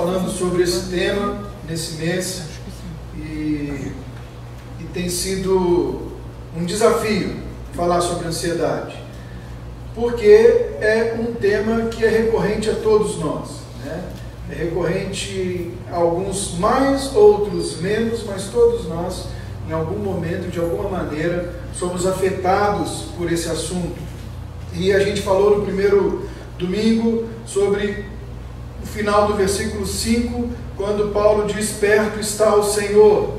falando sobre esse tema nesse mês e tem sido um desafio falar sobre ansiedade, porque é um tema que é recorrente a todos nós, né? É recorrente a alguns mais, outros menos, mas todos nós, em algum momento, de alguma maneira, somos afetados por esse assunto. E a gente falou no primeiro domingo sobre o final do versículo 5, quando Paulo diz: perto está o Senhor.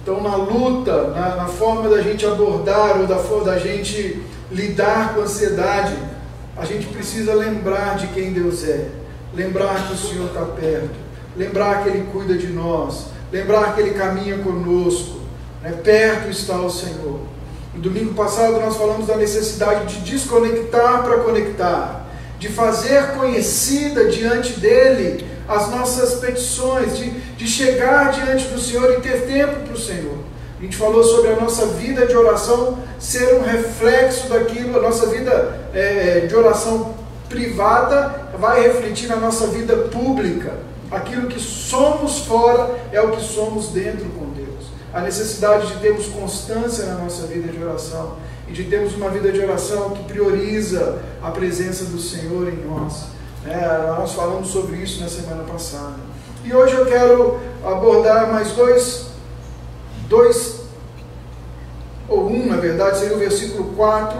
Então, na luta, na forma da gente abordar ou da gente lidar com a ansiedade, a gente precisa lembrar de quem Deus é, lembrar que o Senhor está perto, lembrar que Ele cuida de nós, lembrar que Ele caminha conosco, né? Perto está o Senhor. No domingo passado nós falamos da necessidade de desconectar para conectar, de fazer conhecida diante dEle as nossas petições, de chegar diante do Senhor e ter tempo para o Senhor. A gente falou sobre a nossa vida de oração ser um reflexo daquilo, a nossa vida de oração privada vai refletir na nossa vida pública. Aquilo que somos fora é o que somos dentro com Deus. A necessidade de termos constância na nossa vida de oração e de termos uma vida de oração que prioriza a presença do Senhor em nós. Nós falamos sobre isso na semana passada. E hoje eu quero abordar mais dois, ou um, na verdade, seria o versículo 4.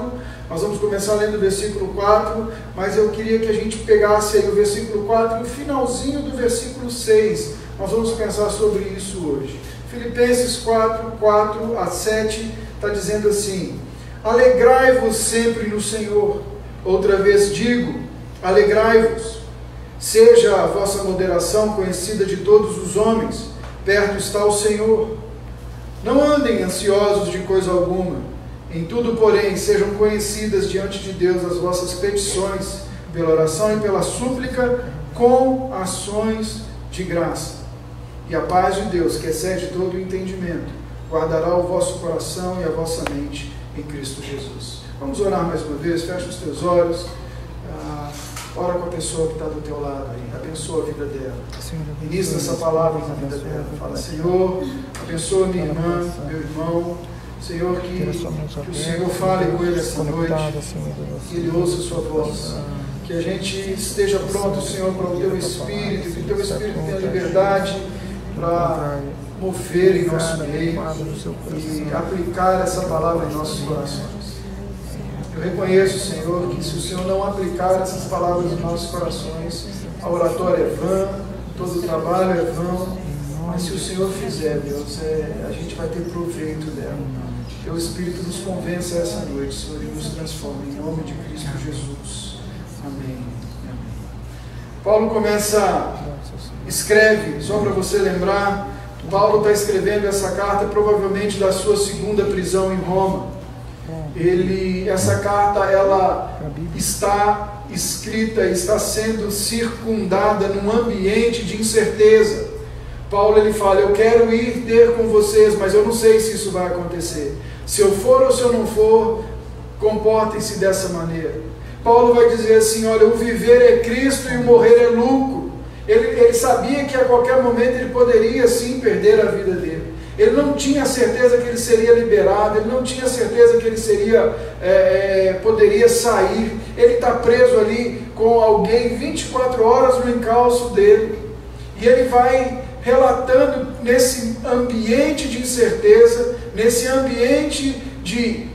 Nós vamos começar lendo o versículo 4, mas eu queria que a gente pegasse aí o versículo 4 e o finalzinho do versículo 6. Nós vamos pensar sobre isso hoje. Filipenses 4, 4 a 7, está dizendo assim: alegrai-vos sempre no Senhor. Outra vez digo, alegrai-vos. Seja a vossa moderação conhecida de todos os homens, perto está o Senhor. Não andem ansiosos de coisa alguma, em tudo, porém, sejam conhecidas diante de Deus as vossas petições, pela oração e pela súplica, com ações de graça. E a paz de Deus, que excede todo o entendimento, guardará o vosso coração e a vossa mente em Cristo Jesus. Vamos orar mais uma vez, fecha os teus olhos. Ora com a pessoa que está do teu lado aí, abençoa a vida dela, ministra essa palavra na vida dela. Fala: Senhor, abençoa minha irmã, meu irmão. Senhor, que o Senhor fale com ele esta noite, que ele ouça a sua voz, que a gente esteja pronto, Senhor, para o teu Espírito, que o teu Espírito tenha liberdade para mover em nosso meio e aplicar essa palavra em nossos corações. Eu reconheço, Senhor, que se o Senhor não aplicar essas palavras em nossos corações, a oratória é vã, todo o trabalho é vão, mas se o Senhor fizer, Deus, a gente vai ter proveito dela. Teu Espírito nos convença essa noite, Senhor, e nos transforma, em nome de Cristo Jesus. Amém. Amém. Paulo escreve, só para você lembrar, Paulo está escrevendo essa carta provavelmente da sua segunda prisão em Roma. Essa carta, ela está escrita, está sendo circundada num ambiente de incerteza. Paulo, ele fala: eu quero ir ter com vocês, mas eu não sei se isso vai acontecer. Se eu for ou se eu não for, comportem-se dessa maneira. Paulo vai dizer assim: olha, o viver é Cristo e o morrer é lucro. Ele sabia que a qualquer momento ele poderia sim perder a vida dele. Ele não tinha certeza que ele seria liberado, ele não tinha certeza que ele poderia sair. Ele está preso ali com alguém 24 horas no encalço dele. E ele vai relatando nesse ambiente de incerteza, nesse ambiente de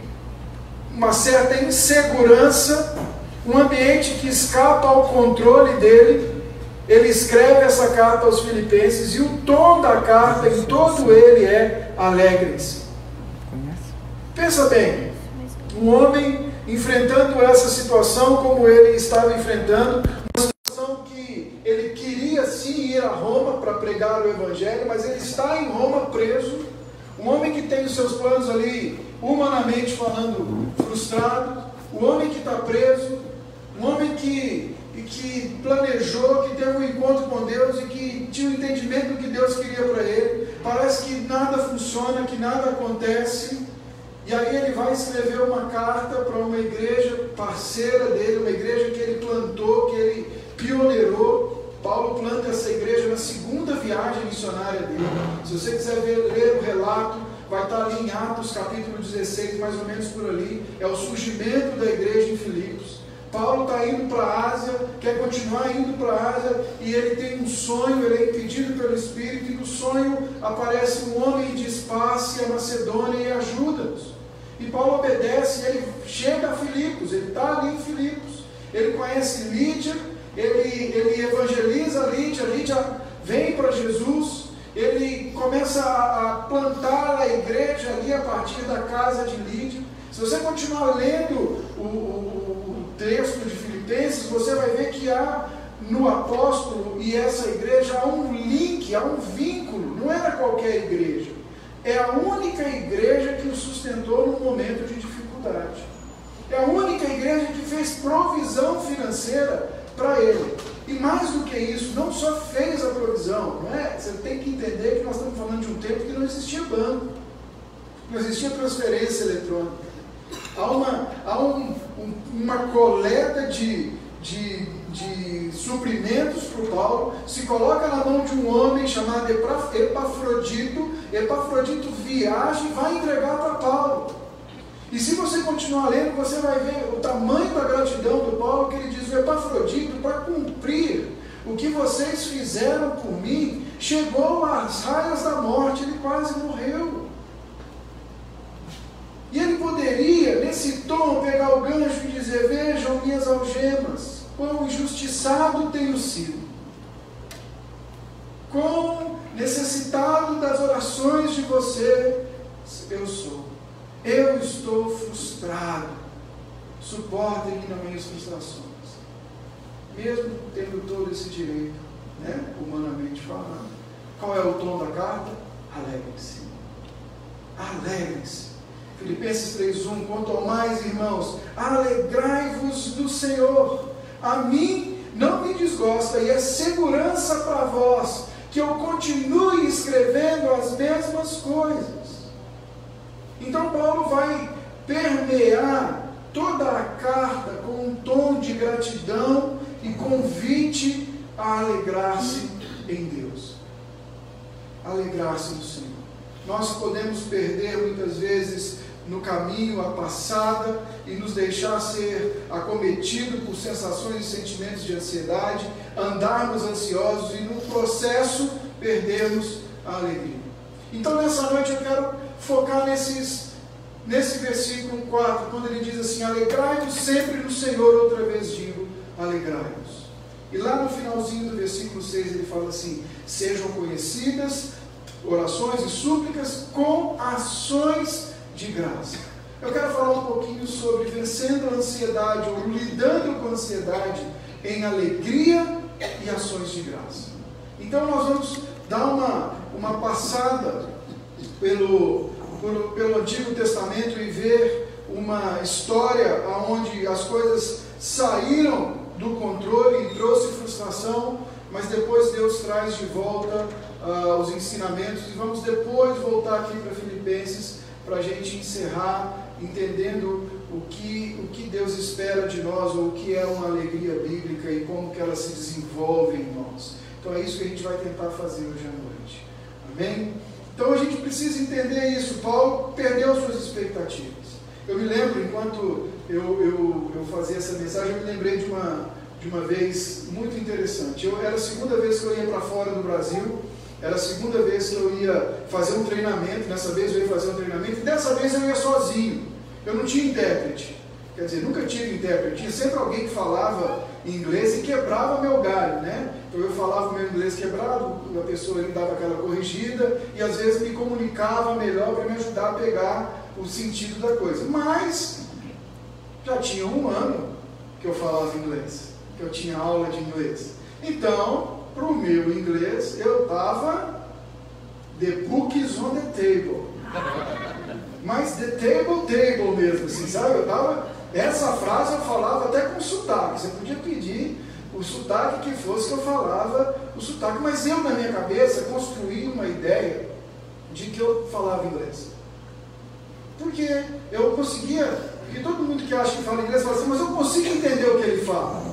uma certa insegurança, um ambiente que escapa ao controle dele. Ele escreve essa carta aos Filipenses e o tom da carta em todo ele é: alegrem-se. Pensa bem, um homem enfrentando essa situação como ele estava enfrentando, uma situação que ele queria sim ir a Roma para pregar o Evangelho, mas ele está em Roma preso, um homem que tem os seus planos ali, humanamente falando, frustrados, um homem que está preso, um homem que planejou, que teve um encontro com Deus e que tinha o entendimento do que Deus queria para ele. Parece que nada funciona, que nada acontece. E aí ele vai escrever uma carta para uma igreja parceira dele, uma igreja que ele plantou, que ele pioneirou. Paulo planta essa igreja na segunda viagem missionária dele. Se você quiser ler o relato, vai estar ali em Atos capítulo 16, mais ou menos por ali. É o surgimento da igreja em Filipos. Paulo está indo para a Ásia, quer continuar indo para a Ásia, e ele tem um sonho, ele é impedido pelo Espírito, e no sonho aparece um homem e diz: passe a Macedônia e ajuda-nos. E Paulo obedece, e ele chega a Filipos, ele está ali em Filipos, ele conhece Lídia, ele evangeliza Lídia, Lídia vem para Jesus, ele começa a plantar a igreja ali a partir da casa de Lídia. Se você continuar lendo o texto de Filipenses, você vai ver que há no apóstolo e essa igreja há um link, há um vínculo, não era qualquer igreja, é a única igreja que o sustentou num momento de dificuldade, é a única igreja que fez provisão financeira para ele. E mais do que isso, não só fez a provisão, não é? Você tem que entender que nós estamos falando de um tempo que não existia banco, não existia transferência eletrônica. Há uma coleta de suprimentos para o Paulo, se coloca na mão de um homem chamado Epafrodito. Epafrodito viaja e vai entregar para Paulo. E se você continuar lendo, você vai ver o tamanho da gratidão do Paulo, que ele diz: o Epafrodito, para cumprir o que vocês fizeram por mim, chegou às raias da morte, ele quase morreu. E ele poderia, nesse tom, pegar o gancho e dizer: vejam minhas algemas, quão injustiçado tenho sido, quão necessitado das orações de você eu sou. Eu estou frustrado. Suportem minhas minhas frustrações. Mesmo tendo todo esse direito, né, humanamente falando. Qual é o tom da carta? Alegrem-se. Alegrem-se. Filipenses 3:1, quanto ao mais, irmãos, alegrai-vos do Senhor. A mim não me desgosta, e é segurança para vós que eu continue escrevendo as mesmas coisas. Então Paulo vai permear toda a carta com um tom de gratidão e convite a alegrar-se em Deus. Alegrar-se no Senhor. Nós podemos perder muitas vezes no caminho a passada e nos deixar ser acometido por sensações e sentimentos de ansiedade, andarmos ansiosos e no processo perdermos a alegria. Então nessa noite eu quero focar nesse versículo 4, quando ele diz assim: alegrai-vos sempre no Senhor, outra vez digo, alegrai-vos. E lá no finalzinho do versículo 6 ele fala assim: sejam conhecidas orações e súplicas com ações de graça. Eu quero falar um pouquinho sobre vencendo a ansiedade, ou lidando com a ansiedade em alegria e ações de graça. Então nós vamos dar uma passada pelo Antigo Testamento e ver uma história onde as coisas saíram do controle e trouxe frustração, mas depois Deus traz de volta os ensinamentos, e vamos depois voltar aqui para Filipenses para a gente encerrar entendendo o que Deus espera de nós, ou o que é uma alegria bíblica e como que ela se desenvolve em nós. Então é isso que a gente vai tentar fazer hoje à noite. Amém? Então a gente precisa entender isso. Paulo perdeu suas expectativas. Eu me lembro, enquanto eu fazia essa mensagem, eu me lembrei de uma vez muito interessante. Era a segunda vez que eu ia para fora do Brasil, era a segunda vez que eu ia fazer um treinamento. Nessa vez eu ia fazer um treinamento, e dessa vez eu ia sozinho. Eu não tinha intérprete, quer dizer, nunca tive intérprete, tinha sempre alguém que falava inglês e quebrava meu galho, né? Então eu falava o meu inglês quebrado, a pessoa ali dava aquela corrigida, e às vezes me comunicava melhor para me ajudar a pegar o sentido da coisa. Mas já tinha um ano que eu falava inglês, que eu tinha aula de inglês. Então, para o meu inglês, eu estava the book is on the table. Mas the table mesmo, assim, sabe? Essa frase eu falava até com sotaque. Você podia pedir o sotaque que fosse, que eu falava o sotaque. Mas eu, na minha cabeça, construí uma ideia de que eu falava inglês. Porque eu conseguia, porque todo mundo que acha que fala inglês fala assim: mas eu consigo entender o que ele fala.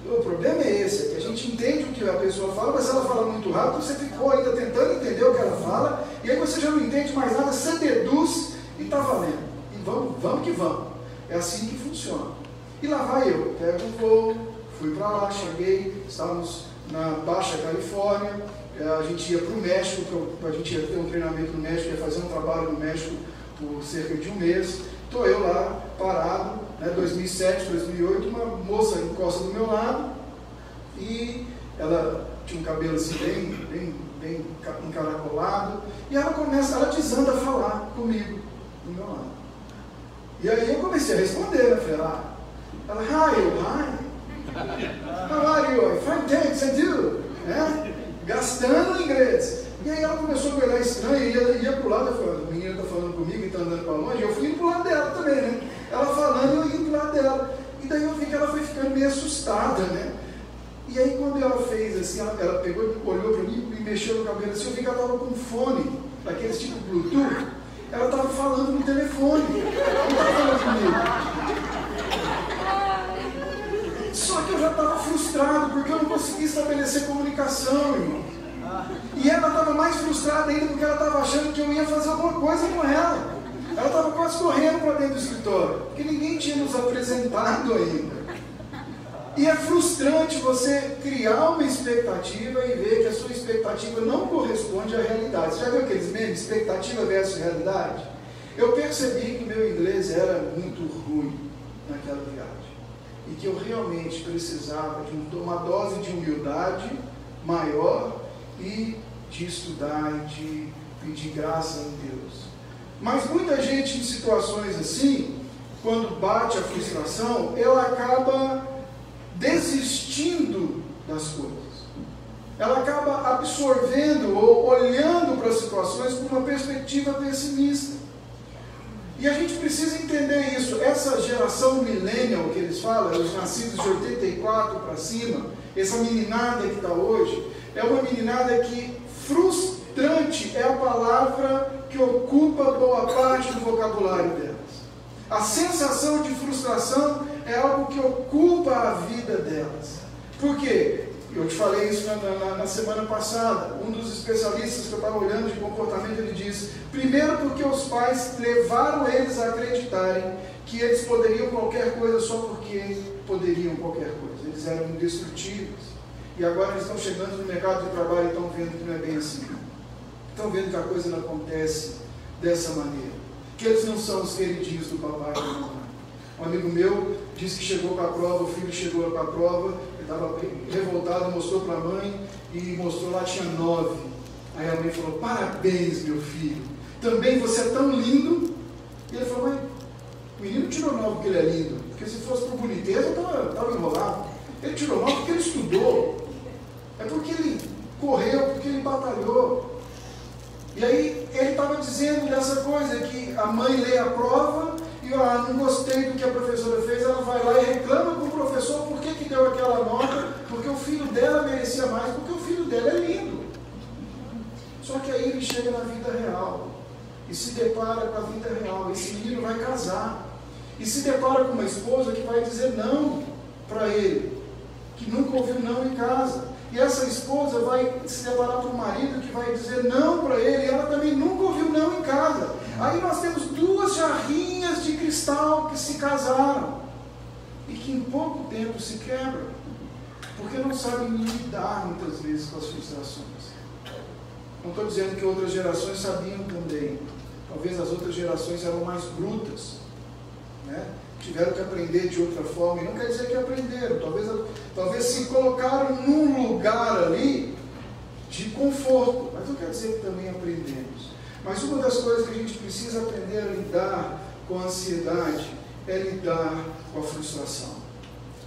O problema é esse, é que a gente entende o que a pessoa fala, mas ela fala muito rápido, você ficou ainda tentando entender o que ela fala, e aí você já não entende mais nada, você deduz e está valendo. E vamos que vamos. É assim que funciona. E lá vai eu, pego um voo, fui para lá, cheguei, estávamos na Baixa Califórnia, a gente ia para o México, a gente ia ter um treinamento no México, ia fazer um trabalho no México por cerca de um mês. Estou eu lá, parado, 2007, 2008, uma moça encosta do meu lado e ela tinha um cabelo assim bem encaracolado e ela desanda a falar comigo, do meu lado. E aí eu comecei a responder, né? Falei, ela, hi, how are you? Fine, thanks, and you? Gastando inglês. E aí ela começou a me olhar estranho, e ia pro lado, eu falei, a menina está falando comigo e está andando para longe, eu fui indo pro lado dela também, né? Ela falando e eu indo pro lado dela. E daí eu vi que ela foi ficando meio assustada, né? E aí quando ela fez assim, ela pegou, olhou para mim e mexeu no cabelo assim, eu vi que ela estava com um fone, daqueles tipo Bluetooth, ela estava falando no telefone, não estava falando comigo. Só que eu já estava frustrado, porque eu não conseguia estabelecer comunicação, irmão. E ela estava mais frustrada ainda porque ela estava achando que eu ia fazer alguma coisa com ela. Ela estava quase correndo para dentro do escritório, porque ninguém tinha nos apresentado ainda. E é frustrante você criar uma expectativa e ver que a sua expectativa não corresponde à realidade. Você já viu aqueles memes, expectativa versus realidade? Eu percebi que meu inglês era muito ruim naquela viagem. E que eu realmente precisava de uma dose de humildade maior e de estudar e de pedir graça em Deus. Mas muita gente em situações assim, quando bate a frustração, ela acaba desistindo das coisas. Ela acaba absorvendo ou olhando para as situações com uma perspectiva pessimista. E a gente precisa entender isso. Essa geração millennial que eles falam, os nascidos de 84 para cima, essa meninada que está hoje, é uma meninada que frustrante é a palavra que ocupa boa parte do vocabulário delas. A sensação de frustração é algo que ocupa a vida delas. Por quê? Eu te falei isso na semana passada. Um dos especialistas que eu estava olhando de comportamento, ele diz: primeiro porque os pais levaram eles a acreditarem que eles poderiam qualquer coisa só porque poderiam qualquer coisa. Eles eram indestrutíveis. E agora eles estão chegando no mercado de trabalho e estão vendo que não é bem assim. Estão vendo que a coisa não acontece dessa maneira. Que eles não são os queridinhos do papai e da mamãe. Um amigo meu disse que chegou com a prova, o filho chegou com a prova, ele estava revoltado, mostrou para a mãe e mostrou lá, tinha 9. Aí a mãe falou: parabéns, meu filho, também você é tão lindo. E ele falou: mas o menino tirou 9 porque ele é lindo, porque se fosse por boniteza eu estava enrolado. Ele tirou 9 porque ele estudou, é porque ele correu, porque ele batalhou. E aí ele estava dizendo dessa coisa, que a mãe lê a prova e não gostei do que a professora fez, ela vai lá e reclama com o professor por que deu aquela nota, porque o filho dela merecia mais, porque o filho dela é lindo. Só que aí ele chega na vida real e se depara com a vida real. Esse menino vai casar e se depara com uma esposa que vai dizer não para ele, que nunca ouviu não em casa. E essa esposa vai se deparar com um marido que vai dizer não para ele, e ela também nunca ouviu não em casa. Aí nós temos 2 jarrinhas de cristal que se casaram e que em pouco tempo se quebram, porque não sabem lidar muitas vezes com as frustrações. Não estou dizendo que outras gerações sabiam também. Talvez as outras gerações eram mais brutas, né? Tiveram que aprender de outra forma, e não quer dizer que aprenderam, talvez se colocaram num lugar ali de conforto, mas não quer dizer que também aprendemos. Mas uma das coisas que a gente precisa aprender a lidar com a ansiedade é lidar com a frustração,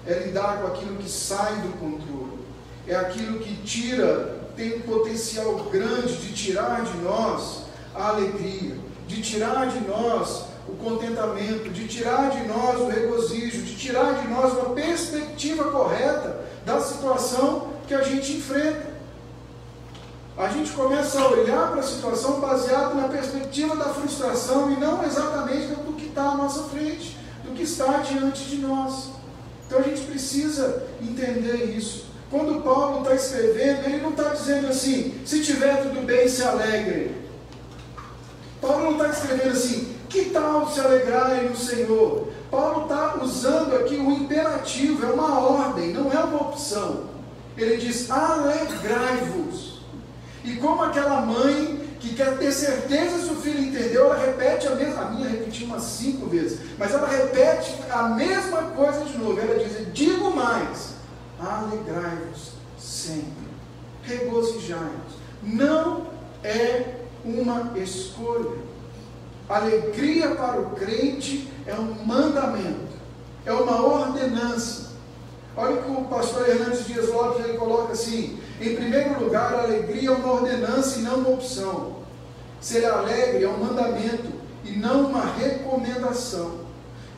é lidar com aquilo que sai do controle, é aquilo que tem um potencial grande de tirar de nós a alegria, de tirar de nós o contentamento, de tirar de nós o regozijo, de tirar de nós uma perspectiva correta da situação que a gente enfrenta. A gente começa a olhar para a situação baseado na perspectiva da frustração e não exatamente do que está à nossa frente, do que está diante de nós. Então a gente precisa entender isso. Quando Paulo está escrevendo, ele não está dizendo assim, se tiver tudo bem, se alegre. Paulo não está escrevendo assim, que tal se alegrarem no Senhor? Paulo está usando aqui o imperativo, é uma ordem, não é uma opção. Ele diz, alegrai-vos. E como aquela mãe que quer ter certeza se o filho entendeu, ela repete a mesma, a minha repetiu umas 5 vezes, mas ela repete a mesma coisa de novo. Ela diz, digo mais, alegrai-vos sempre, regozijai-vos. Não é uma escolha. Alegria para o crente é um mandamento, é uma ordenança. Olha o que o pastor Hernandes Dias Lopes ele coloca assim: em primeiro lugar, a alegria é uma ordenança e não uma opção. Ser alegre é um mandamento e não uma recomendação.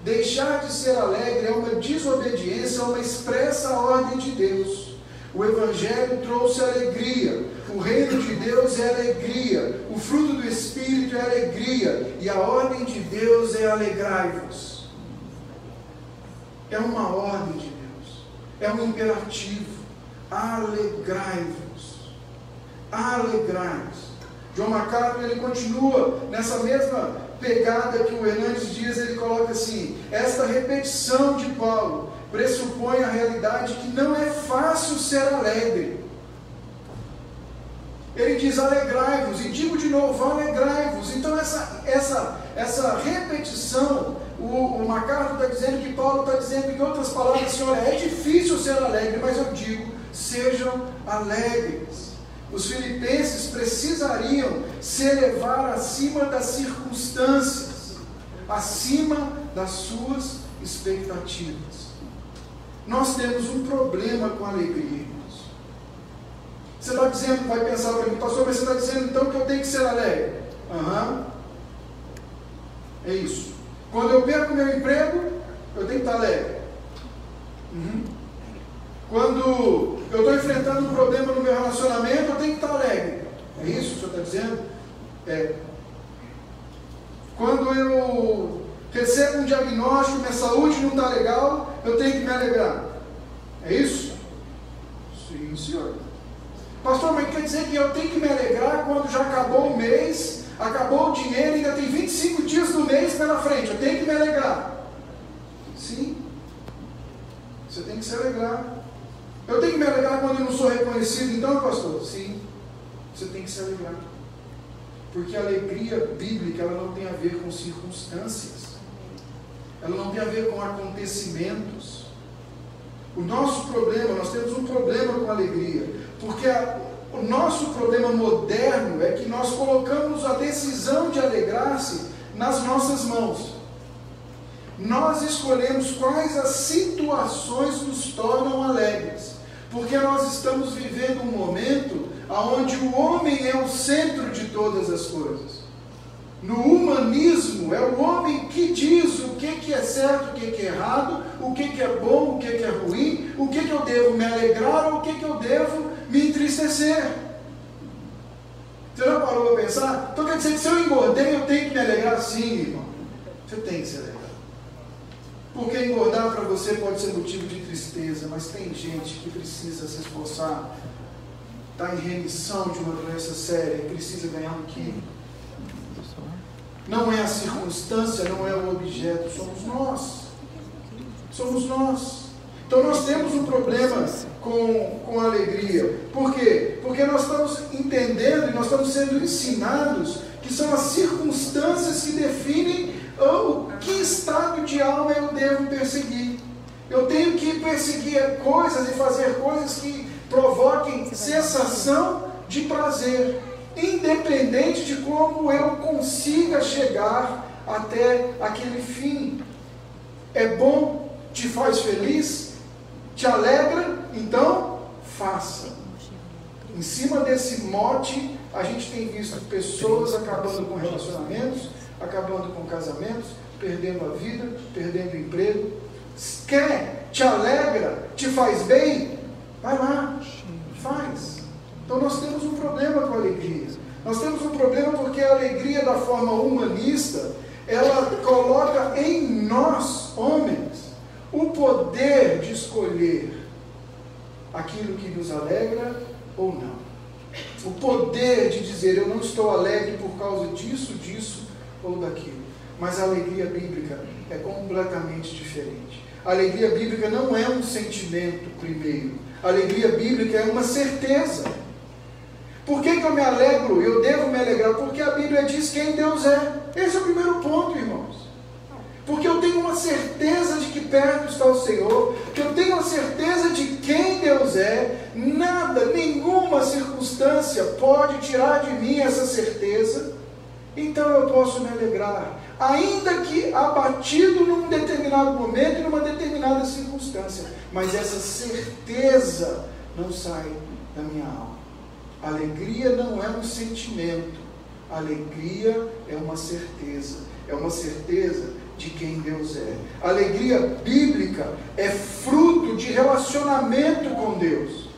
Deixar de ser alegre é uma desobediência, é uma expressa ordem de Deus. O Evangelho trouxe alegria, o reino de Deus é alegria, o fruto do Espírito é alegria, e a ordem de Deus é alegrai-vos. É uma ordem de Deus, é um imperativo, alegrai-vos, alegrai-vos. João MacArthur, ele continua nessa mesma pegada que o Hernandes Dias, ele coloca assim: esta repetição de Paulo pressupõe a realidade que não é fácil ser alegre. Ele diz alegrai-vos, e digo de novo, alegrai-vos. Então essa repetição, o MacArthur está dizendo que Paulo está dizendo, em outras palavras, assim, olha, é difícil ser alegre, mas eu digo, sejam alegres. Os filipenses precisariam se elevar acima das circunstâncias, acima das suas expectativas. Nós temos um problema com a alegria, irmãos. Você está dizendo, vai pensar para mim, pastor, mas você está dizendo então que eu tenho que ser alegre? É isso. Quando eu perco meu emprego, eu tenho que estar alegre. Quando eu estou enfrentando um problema no meu relacionamento, eu tenho que estar alegre. É isso que o senhor está dizendo? É. Quando eu recebo um diagnóstico, minha saúde não está legal, eu tenho que me alegrar. É isso? Sim, senhor. Pastor, mas quer dizer que eu tenho que me alegrar quando já acabou o mês, acabou o dinheiro, ainda tem 25 dias do mês pela frente, eu tenho que me alegrar. Sim. Você tem que se alegrar. Eu tenho que me alegrar quando eu não sou reconhecido, então, pastor? Sim, você tem que se alegrar. Porque a alegria bíblica, ela não tem a ver com circunstâncias. Ela não tem a ver com acontecimentos. O nosso problema, nós temos um problema com a alegria. Porque o nosso problema moderno é que nós colocamos a decisão de alegrar-se nas nossas mãos. Nós escolhemos quais as situações nos tornam alegres. Porque nós estamos vivendo um momento onde o homem é o centro de todas as coisas. No humanismo, é o homem que diz o que é certo, o que é errado, o que é bom, o que é ruim, o que eu devo me alegrar ou o que eu devo me entristecer. Você já parou para pensar? Então quer dizer que se eu engordei, eu tenho que me alegrar? Sim, irmão. Você tem que se alegrar. Porque engordar para você pode ser motivo de tristeza, mas tem gente que precisa se esforçar, está em remissão de uma doença séria e precisa ganhar um quilo. Não é a circunstância, não é o objeto, somos nós. Somos nós. Então nós temos um problema com a alegria. Por quê? Porque nós estamos entendendo e nós estamos sendo ensinados que são as circunstâncias que definem o que estado de alma eu devo perseguir. Eu tenho que perseguir coisas e fazer coisas que provoquem sensação de prazer, independente de como eu consiga chegar até aquele fim. É bom, te faz feliz, te alegra, então faça. Em cima desse mote, a gente tem visto pessoas acabando com relacionamentos, acabando com casamentos, perdendo a vida, perdendo o emprego. Quer, te alegra, te faz bem, vai lá, faz. Então nós temos um problema com a alegria. Nós temos um problema porque a alegria da forma humanista, ela coloca em nós, homens, o poder de escolher aquilo que nos alegra ou não. O poder de dizer, eu não estou alegre por causa disso, disso ou daquilo. Mas a alegria bíblica é completamente diferente. A alegria bíblica não é um sentimento primeiro. A alegria bíblica é uma certeza. Por que eu me alegro? Eu devo me alegrar porque a Bíblia diz quem Deus é. Esse é o primeiro ponto, irmãos. Porque eu tenho uma certeza de que perto está o Senhor, que eu tenho a certeza de quem Deus é, nada, nenhuma circunstância pode tirar de mim essa certeza, então eu posso me alegrar, ainda que abatido num determinado momento e numa determinada circunstância, mas essa certeza não sai da minha alma. A alegria não é um sentimento, a alegria é uma certeza de quem Deus é. A alegria bíblica é fruto de relacionamento com Deus.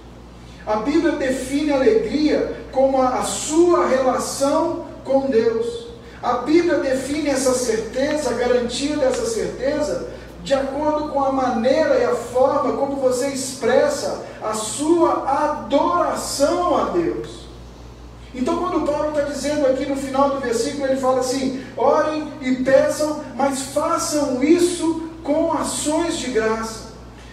A Bíblia define a alegria como a sua relação com Deus. A Bíblia define essa certeza, a garantia dessa certeza, de acordo com a maneira e a forma como você expressa a sua adoração a Deus. Então, quando Paulo está dizendo aqui no final do versículo, ele fala assim: orem e peçam, mas façam isso com ações de graça.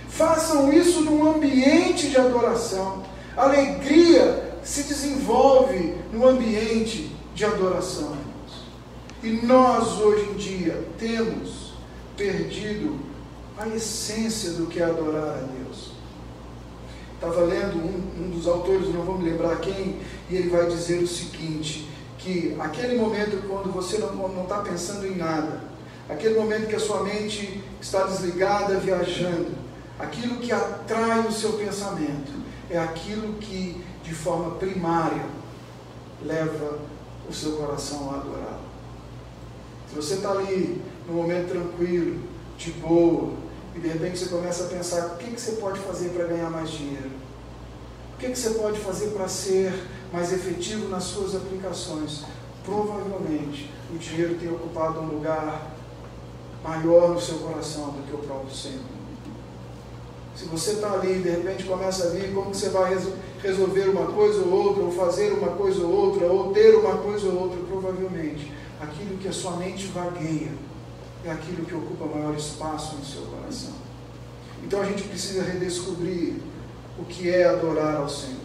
Façam isso num ambiente de adoração. A alegria se desenvolve no ambiente de adoração. E nós, hoje em dia, temos perdido a essência do que é adorar a Deus. Estava lendo um dos autores, não vou me lembrar quem, e ele vai dizer o seguinte, que aquele momento quando você não está pensando em nada, aquele momento que a sua mente está desligada, viajando, aquilo que atrai o seu pensamento, é aquilo que de forma primária leva o seu coração a adorar. Se você está ali num momento tranquilo, de boa, e de repente você começa a pensar, o que você pode fazer para ganhar mais dinheiro? O que você pode fazer para ser mais efetivo nas suas aplicações? Provavelmente o dinheiro tem ocupado um lugar maior no seu coração do que o próprio Senhor. Se você está ali e de repente começa a vir como que você vai resolver uma coisa ou outra, ou fazer uma coisa ou outra, ou ter uma coisa ou outra, provavelmente aquilo que a sua mente vagueia é aquilo que ocupa maior espaço no seu coração. Então a gente precisa redescobrir o que é adorar ao Senhor.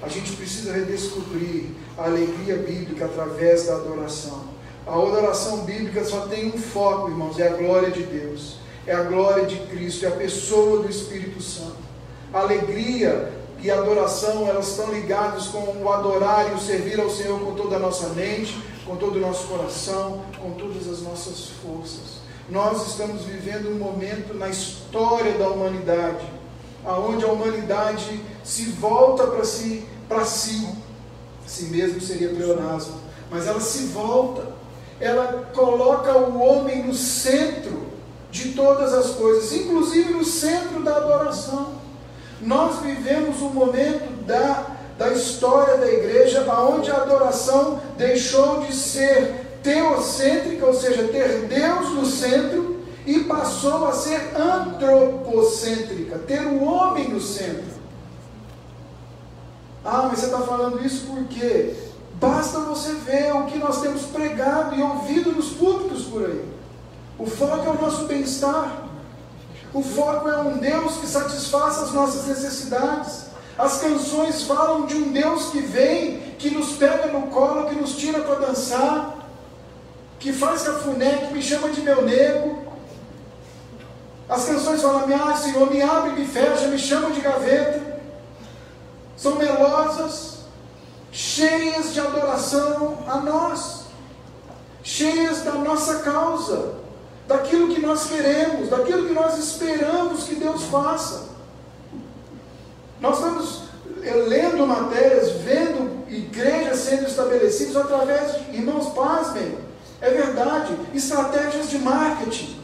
A gente precisa redescobrir a alegria bíblica através da adoração. A adoração bíblica só tem um foco, irmãos, é a glória de Deus. É a glória de Cristo, é a pessoa do Espírito Santo. A alegria e a adoração, elas estão ligadas com o adorar e o servir ao Senhor com toda a nossa mente, com todo o nosso coração, com todas as nossas forças. Nós estamos vivendo um momento na história da humanidade, onde a humanidade se volta para si mesmo seria pleonasmo, mas ela se volta, ela coloca o homem no centro de todas as coisas, inclusive no centro da adoração. Nós vivemos um momento da história da igreja, onde a adoração deixou de ser teocêntrica, ou seja, ter Deus no centro, e passou a ser antropocêntrica, ter o homem no centro. Mas você está falando isso por quê? Basta você ver o que nós temos pregado e ouvido nos púlpitos por aí. O foco é o nosso bem-estar. O foco é um Deus que satisfaz as nossas necessidades. As canções falam de um Deus que vem, que nos pega no colo, que nos tira para dançar, que faz cafuné, que me chama de meu nego. As canções falam, Senhor, me abre, me fecha, me chama de gaveta. São melosas, cheias de adoração a nós, cheias da nossa causa, daquilo que nós queremos, daquilo que nós esperamos que Deus faça. Nós estamos lendo matérias, vendo igrejas sendo estabelecidas através de, irmãos, pasmem, é verdade, estratégias de marketing,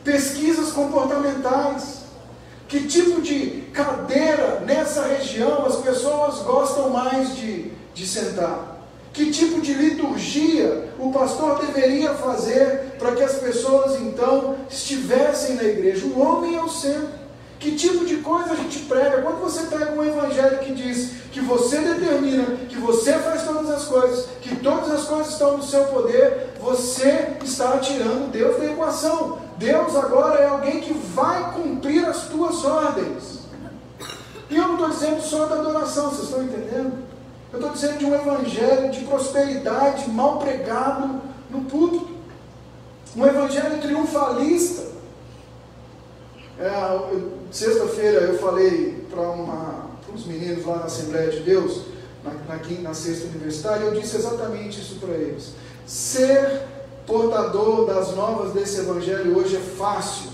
pesquisas comportamentais. Que tipo de cadeira nessa região as pessoas gostam mais de sentar? Que tipo de liturgia o pastor deveria fazer para que as pessoas então estivessem na igreja? O homem é o centro. Que tipo de coisa a gente prega? Quando você pega um evangelho que diz que você determina, que você faz todas as coisas, que todas as coisas estão no seu poder, você está tirando Deus da equação. Deus agora é alguém que vai cumprir as tuas ordens. E eu não estou dizendo só da adoração, vocês estão entendendo? Eu estou dizendo de um evangelho de prosperidade mal pregado no púlpito. Um evangelho triunfalista. Sexta-feira eu falei para uns meninos lá na Assembleia de Deus, na sexta universitária, eu disse exatamente isso para eles. Ser portador das novas desse evangelho hoje é fácil.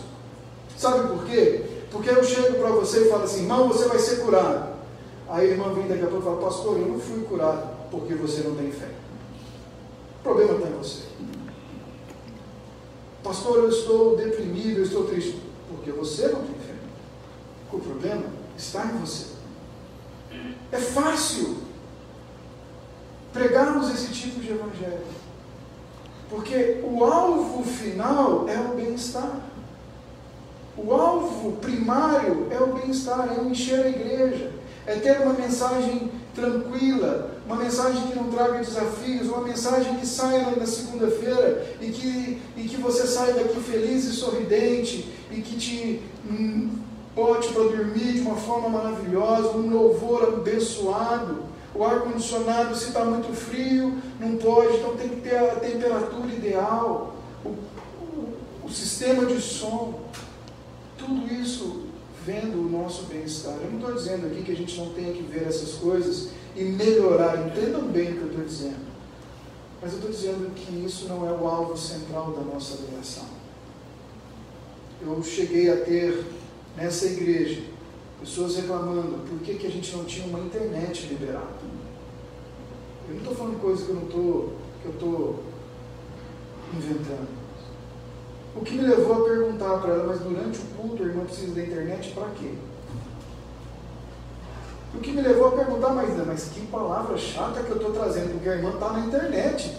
Sabe por quê? Porque eu chego para você e falo assim, irmão, você vai ser curado. Aí a irmã vem daqui a pouco e fala, pastor, eu não fui curado porque você não tem fé. O problema está em você. Pastor, eu estou deprimido, eu estou triste, porque você não tem fé. O problema está em você. É fácil pregarmos esse tipo de evangelho, porque o alvo final é o bem-estar. O alvo primário é o bem-estar, é encher a igreja, é ter uma mensagem tranquila, uma mensagem que não traga desafios, uma mensagem que saia na segunda-feira e que você saia daqui feliz e sorridente e que te bote para dormir de uma forma maravilhosa, um louvor abençoado. O ar-condicionado, se está muito frio, não pode, então tem que ter a temperatura ideal, o sistema de som, tudo isso vendo o nosso bem-estar. Eu não estou dizendo aqui que a gente não tenha que ver essas coisas e melhorar, entendam bem o que eu estou dizendo, mas eu estou dizendo que isso não é o alvo central da nossa adoração. Eu cheguei a ter nessa igreja pessoas reclamando por que a gente não tinha uma internet liberada. Eu não estou falando coisa que eu estou inventando. O que me levou a perguntar para ela, mas durante o culto a irmã precisa da internet para quê? O que me levou a perguntar, mas que palavra chata que eu estou trazendo, porque a irmã está na internet.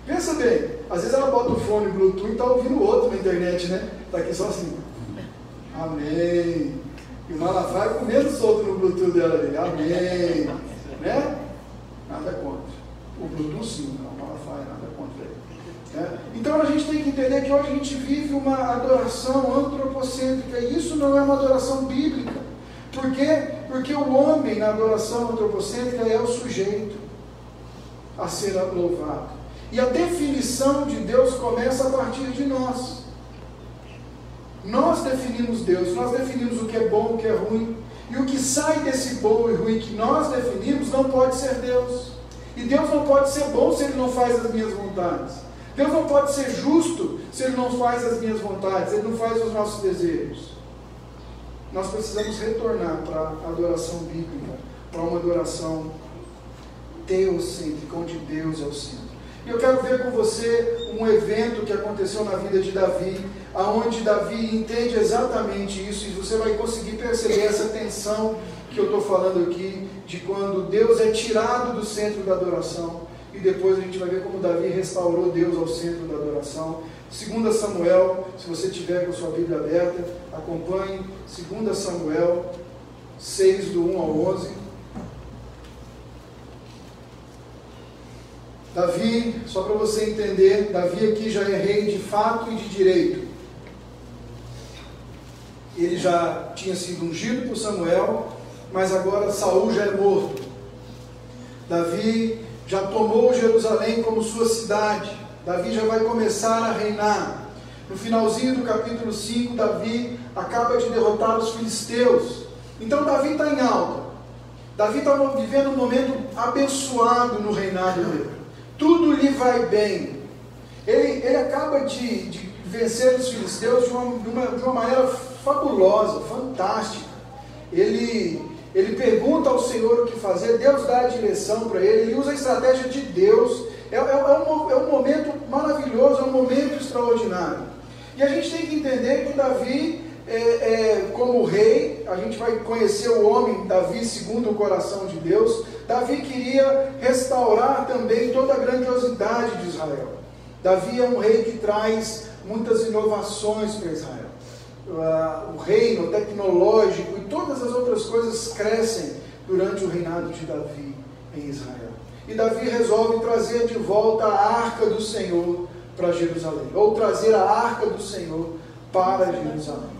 Pensa bem, às vezes ela bota o fone Bluetooth e está ouvindo o outro na internet, né? Está aqui só assim. Amém. E o Malafaia comendo solto no Bluetooth dela ali. Amém. Né? Nada contra. O Bluetooth sim, não, o Malafaia, nada contra ele. Então a gente tem que entender que hoje a gente vive uma adoração antropocêntrica, e isso não é uma adoração bíblica. Por quê? Porque o homem na adoração antropocêntrica é o sujeito a ser louvado. E a definição de Deus começa a partir de nós. Nós definimos Deus, nós definimos o que é bom, o que é ruim, e o que sai desse bom e ruim que nós definimos não pode ser Deus. E Deus não pode ser bom se Ele não faz as minhas vontades. Deus não pode ser justo se Ele não faz as minhas vontades, Ele não faz os nossos desejos. Nós precisamos retornar para a adoração bíblica, para uma adoração teocêntrica, onde Deus é o centro. E eu quero ver com você um evento que aconteceu na vida de Davi, aonde Davi entende exatamente isso, e você vai conseguir perceber essa tensão que eu estou falando aqui, de quando Deus é tirado do centro da adoração, e depois a gente vai ver como Davi restaurou Deus ao centro da adoração. 2 Samuel, se você tiver com a sua Bíblia aberta, acompanhe 2 Samuel 6, do 1 ao 11. Davi, só para você entender, Davi aqui já é rei de fato e de direito. Ele já tinha sido ungido por Samuel, mas agora Saul já é morto. Davi já tomou Jerusalém como sua cidade. Davi já vai começar a reinar. No finalzinho do capítulo 5, Davi acaba de derrotar os filisteus. Então Davi está em alta. Davi está vivendo um momento abençoado no reinado dele. Tudo lhe vai bem. Ele acaba de vencer os filisteus de uma maneira fabulosa, fantástica. Ele pergunta ao Senhor o que fazer, Deus dá a direção para ele, ele usa a estratégia de Deus. É um momento maravilhoso, é um momento extraordinário. E a gente tem que entender que Davi, como rei, a gente vai conhecer o homem Davi segundo o coração de Deus. Davi queria restaurar também toda a grandiosidade de Israel. Davi é um rei que traz muitas inovações para Israel. O reino tecnológico e todas as outras coisas crescem durante o reinado de Davi em Israel. E Davi resolve trazer de volta a arca do Senhor para Jerusalém, ou trazer a arca do Senhor para Jerusalém.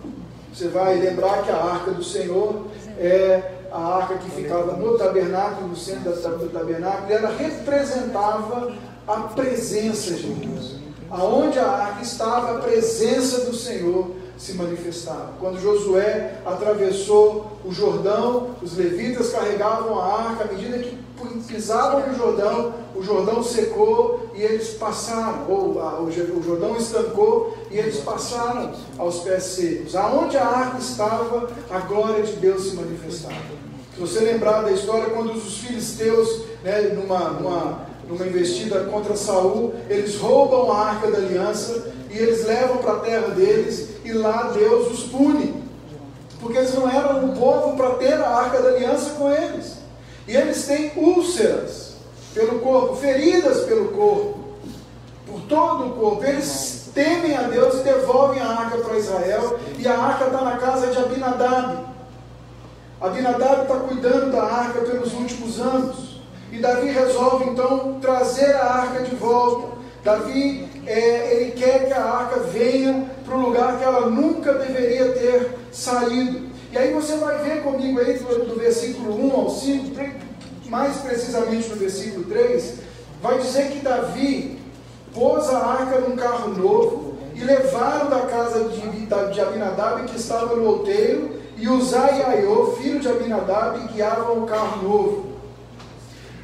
Você vai lembrar que a arca do Senhor é a arca que ficava no tabernáculo, no centro do tabernáculo, e ela representava a presença de Deus. Aonde a arca estava, a presença do Senhor se manifestava. Quando Josué atravessou o Jordão, os levitas carregavam a arca. À medida que pisavam no o Jordão secou e eles passaram, o Jordão estancou e eles passaram aos pés secos. Aonde a arca estava, a glória de Deus se manifestava. Se você lembrar da história, quando os filisteus, numa investida contra Saul, eles roubam a arca da aliança e eles levam para a terra deles, e lá Deus os pune, porque eles não eram um povo para ter a arca da aliança com eles. E eles têm úlceras pelo corpo, feridas pelo corpo, por todo o corpo. Eles temem a Deus e devolvem a arca para Israel, e a arca está na casa de Abinadab. Abinadab está cuidando da arca pelos últimos anos, e Davi resolve então trazer a arca de volta. Davi, ele quer que a arca venha para o lugar que ela nunca deveria ter saído. E aí você vai ver comigo aí do versículo 1 ao 5, mais precisamente no versículo 3, vai dizer que Davi pôs a arca num carro novo e levaram da casa de Abinadab, que estava no outeiro, e Uzai e Aiô, filho de Abinadab, guiavam o carro novo.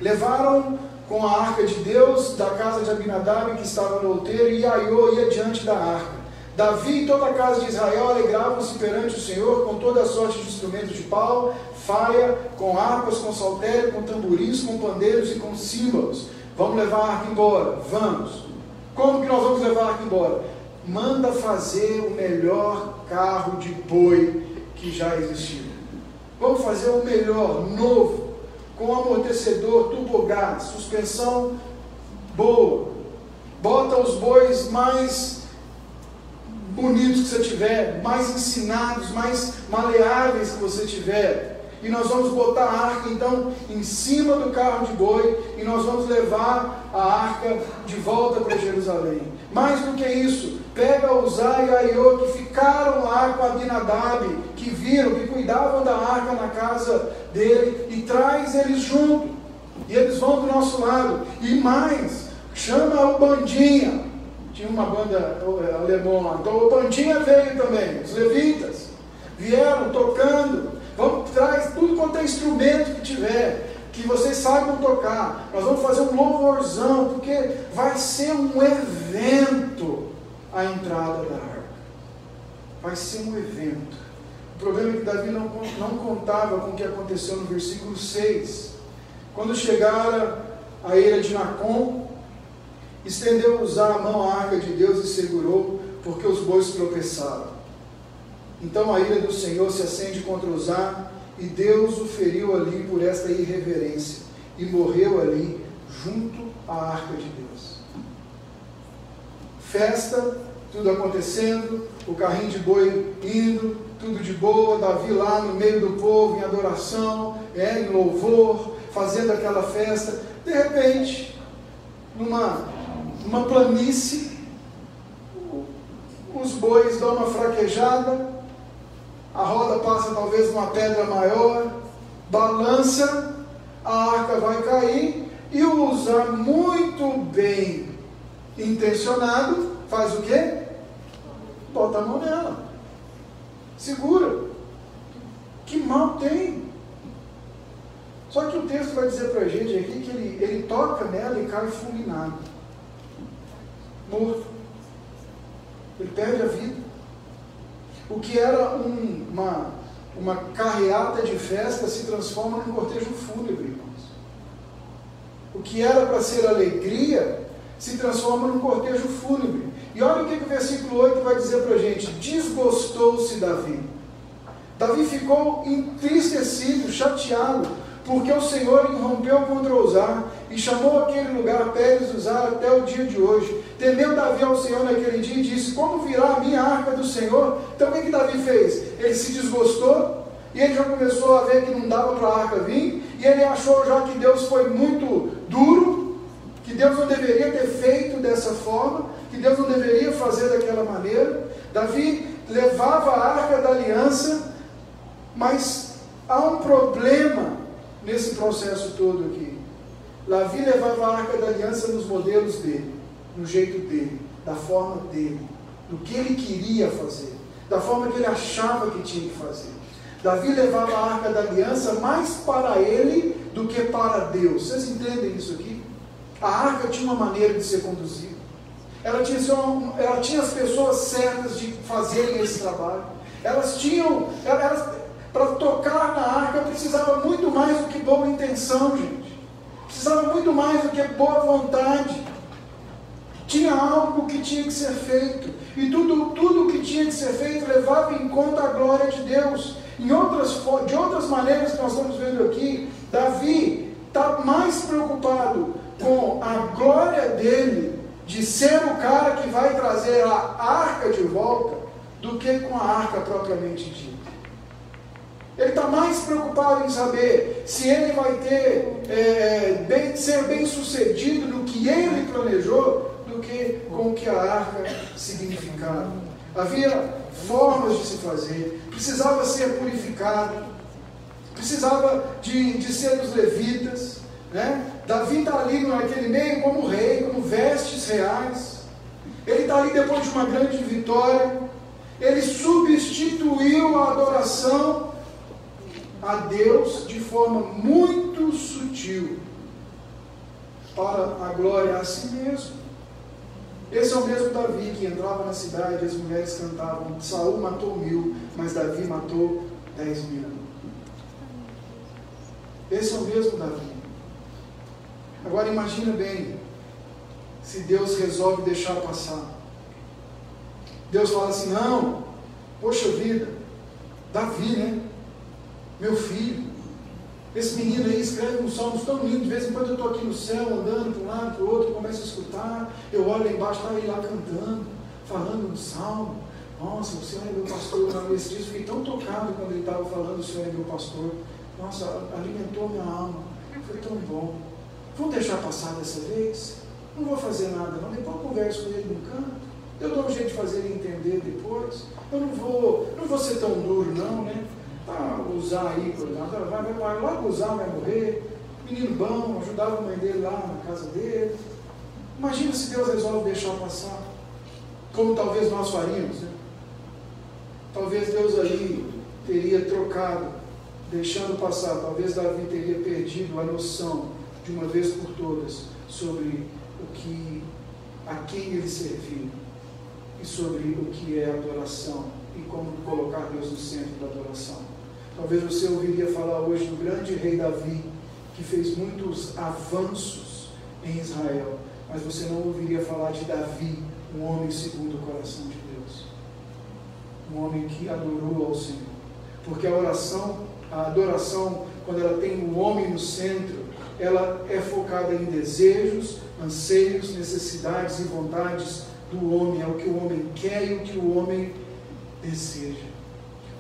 Levaram com a arca de Deus da casa de Abinadab, que estava no outeiro, e Aiô ia diante da arca. Davi e toda a casa de Israel alegravam-se perante o Senhor com toda a sorte de instrumentos de pau, faia, com harpas, com saltério, com tamborins, com pandeiros e com símbolos. Vamos levar a arca embora? Vamos. Como que nós vamos levar a arca embora? Manda fazer o melhor carro de boi que já existiu. Vamos fazer o melhor, novo, com amortecedor, turbogás, suspensão boa. Bota os bois mais bonitos que você tiver, mais ensinados, mais maleáveis que você tiver. E nós vamos botar a arca então em cima do carro de boi, e nós vamos levar a arca de volta para Jerusalém. Mais do que isso, pega Uzai e Aiô, que ficaram lá com Abinadab, que viram, que cuidavam da arca na casa dele, e traz eles junto, e eles vão do nosso lado. E mais, chama o Bandinha. Tinha uma banda alemã lá, então o Bandinha veio também, os levitas vieram tocando. Vamos, traz tudo quanto é instrumento que tiver, que vocês saibam tocar. Nós vamos fazer um louvorzão, porque vai ser um evento a entrada da arca. Vai ser um evento. O problema é que Davi não contava com o que aconteceu no versículo 6. Quando chegaram à eira de Nacon, estendeu Uzá a mão à arca de Deus e segurou, porque os bois tropeçaram. Então a ira do Senhor se acende contra Uzá, e Deus o feriu ali por esta irreverência, e morreu ali junto à arca de Deus. Festa, tudo acontecendo, o carrinho de boi indo, tudo de boa, Davi lá no meio do povo, em adoração, em louvor, fazendo aquela festa. De repente, numa planície, os bois dão uma fraquejada, a roda passa talvez numa pedra maior, balança, a arca vai cair, e o Uzá, muito bem intencionado, faz o quê? Bota a mão nela, segura. Que mal tem? Só que o texto vai dizer para a gente aqui que ele toca nela e cai fulminado, morto. Ele perde a vida. O que era uma carreata de festa se transforma num cortejo fúnebre, irmãos. O que era para ser alegria se transforma num cortejo fúnebre. E olha o que o versículo 8 vai dizer para a gente: desgostou-se Davi. Davi ficou entristecido, chateado, porque o Senhor irrompeu contra Uzá e chamou aquele lugar Pérez Uzá até o dia de hoje. Temeu Davi ao Senhor naquele dia e disse: como virá a minha arca do Senhor? Então o que Davi fez? Ele se desgostou e ele já começou a ver que não dava para a arca vir, e ele achou já que Deus foi muito duro, que Deus não deveria ter feito dessa forma, que Deus não deveria fazer daquela maneira. Davi levava a arca da aliança, mas há um problema nesse processo todo aqui. Davi levava a arca da aliança nos modelos dele, no jeito dele, da forma dele, do que ele queria fazer, da forma que ele achava que tinha que fazer. Davi levava a arca da aliança mais para ele do que para Deus. Vocês entendem isso aqui? A arca tinha uma maneira de ser conduzida. Ela tinha as pessoas certas de fazerem esse trabalho. Para tocar na arca precisava muito mais do que boa intenção, gente. Precisava muito mais do que boa vontade. Tinha algo que tinha que ser feito. E tudo que tinha que ser feito levava em conta a glória de Deus. De outras maneiras que nós estamos vendo aqui, Davi está mais preocupado com a glória dele, de ser o cara que vai trazer a arca de volta, do que com a arca propriamente dita. Ele está mais preocupado em saber se ele vai ser bem sucedido no que ele planejou, do que com o que a arca significava. Havia formas de se fazer, precisava ser purificado, precisava de ser dos levitas, né? Davi está ali naquele meio como rei, como vestes reais. Ele está ali depois de uma grande vitória. Ele substituiu a adoração a Deus de forma muito sutil para a glória a si mesmo. Esse é o mesmo Davi que entrava na cidade e as mulheres cantavam: Saul matou 1000, mas Davi matou 10.000. Esse é o mesmo Davi. Agora imagina bem, se Deus resolve deixar passar. Deus fala assim: não, poxa vida, Davi, né? Meu filho, esse menino aí escreve uns salmos tão lindos, de vez em quando eu estou aqui no céu, andando para um lado, para o outro, começo a escutar, eu olho lá embaixo, está ele lá cantando, falando um salmo. Nossa, o Senhor é meu pastor. Nesse dia eu fiquei tão tocado quando ele estava falando: o Senhor é meu pastor. Nossa, alimentou minha alma, foi tão bom. Vamos deixar passar dessa vez? Não vou fazer nada não, depois eu converso com ele no canto, eu dou um jeito de fazer ele entender depois. Eu não vou ser tão duro não, né? Usar aí, vai logo usar, vai morrer. Menino bom, ajudava a mãe dele lá na casa dele. Imagina se Deus resolve deixar passar, como talvez nós faríamos, né? Talvez Deus ali teria trocado, deixando passar. Talvez Davi teria perdido a noção de uma vez por todas sobre a quem ele servia e sobre o que é adoração e como colocar Deus no centro da adoração. Talvez você ouviria falar hoje do grande rei Davi, que fez muitos avanços em Israel, mas você não ouviria falar de Davi, um homem segundo o coração de Deus, um homem que adorou ao Senhor. Porque a adoração, quando ela tem o homem no centro, ela é focada em desejos, anseios, necessidades e vontades do homem. É o que o homem quer e o que o homem deseja.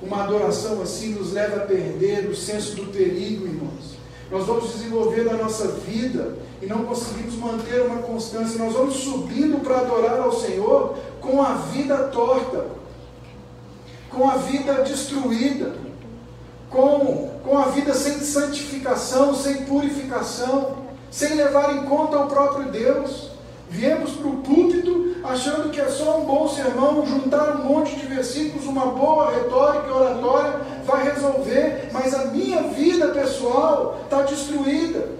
Uma adoração assim nos leva a perder o senso do perigo, irmãos. Nós vamos desenvolver na nossa vida e não conseguimos manter uma constância. Nós vamos subindo para adorar ao Senhor com a vida torta, com a vida destruída, com a vida sem santificação, sem purificação, sem levar em conta o próprio Deus. Viemos para o púlpito achando que é só um bom sermão, juntar um monte de versículos, uma boa retórica e oratória vai resolver, mas a minha vida pessoal está destruída.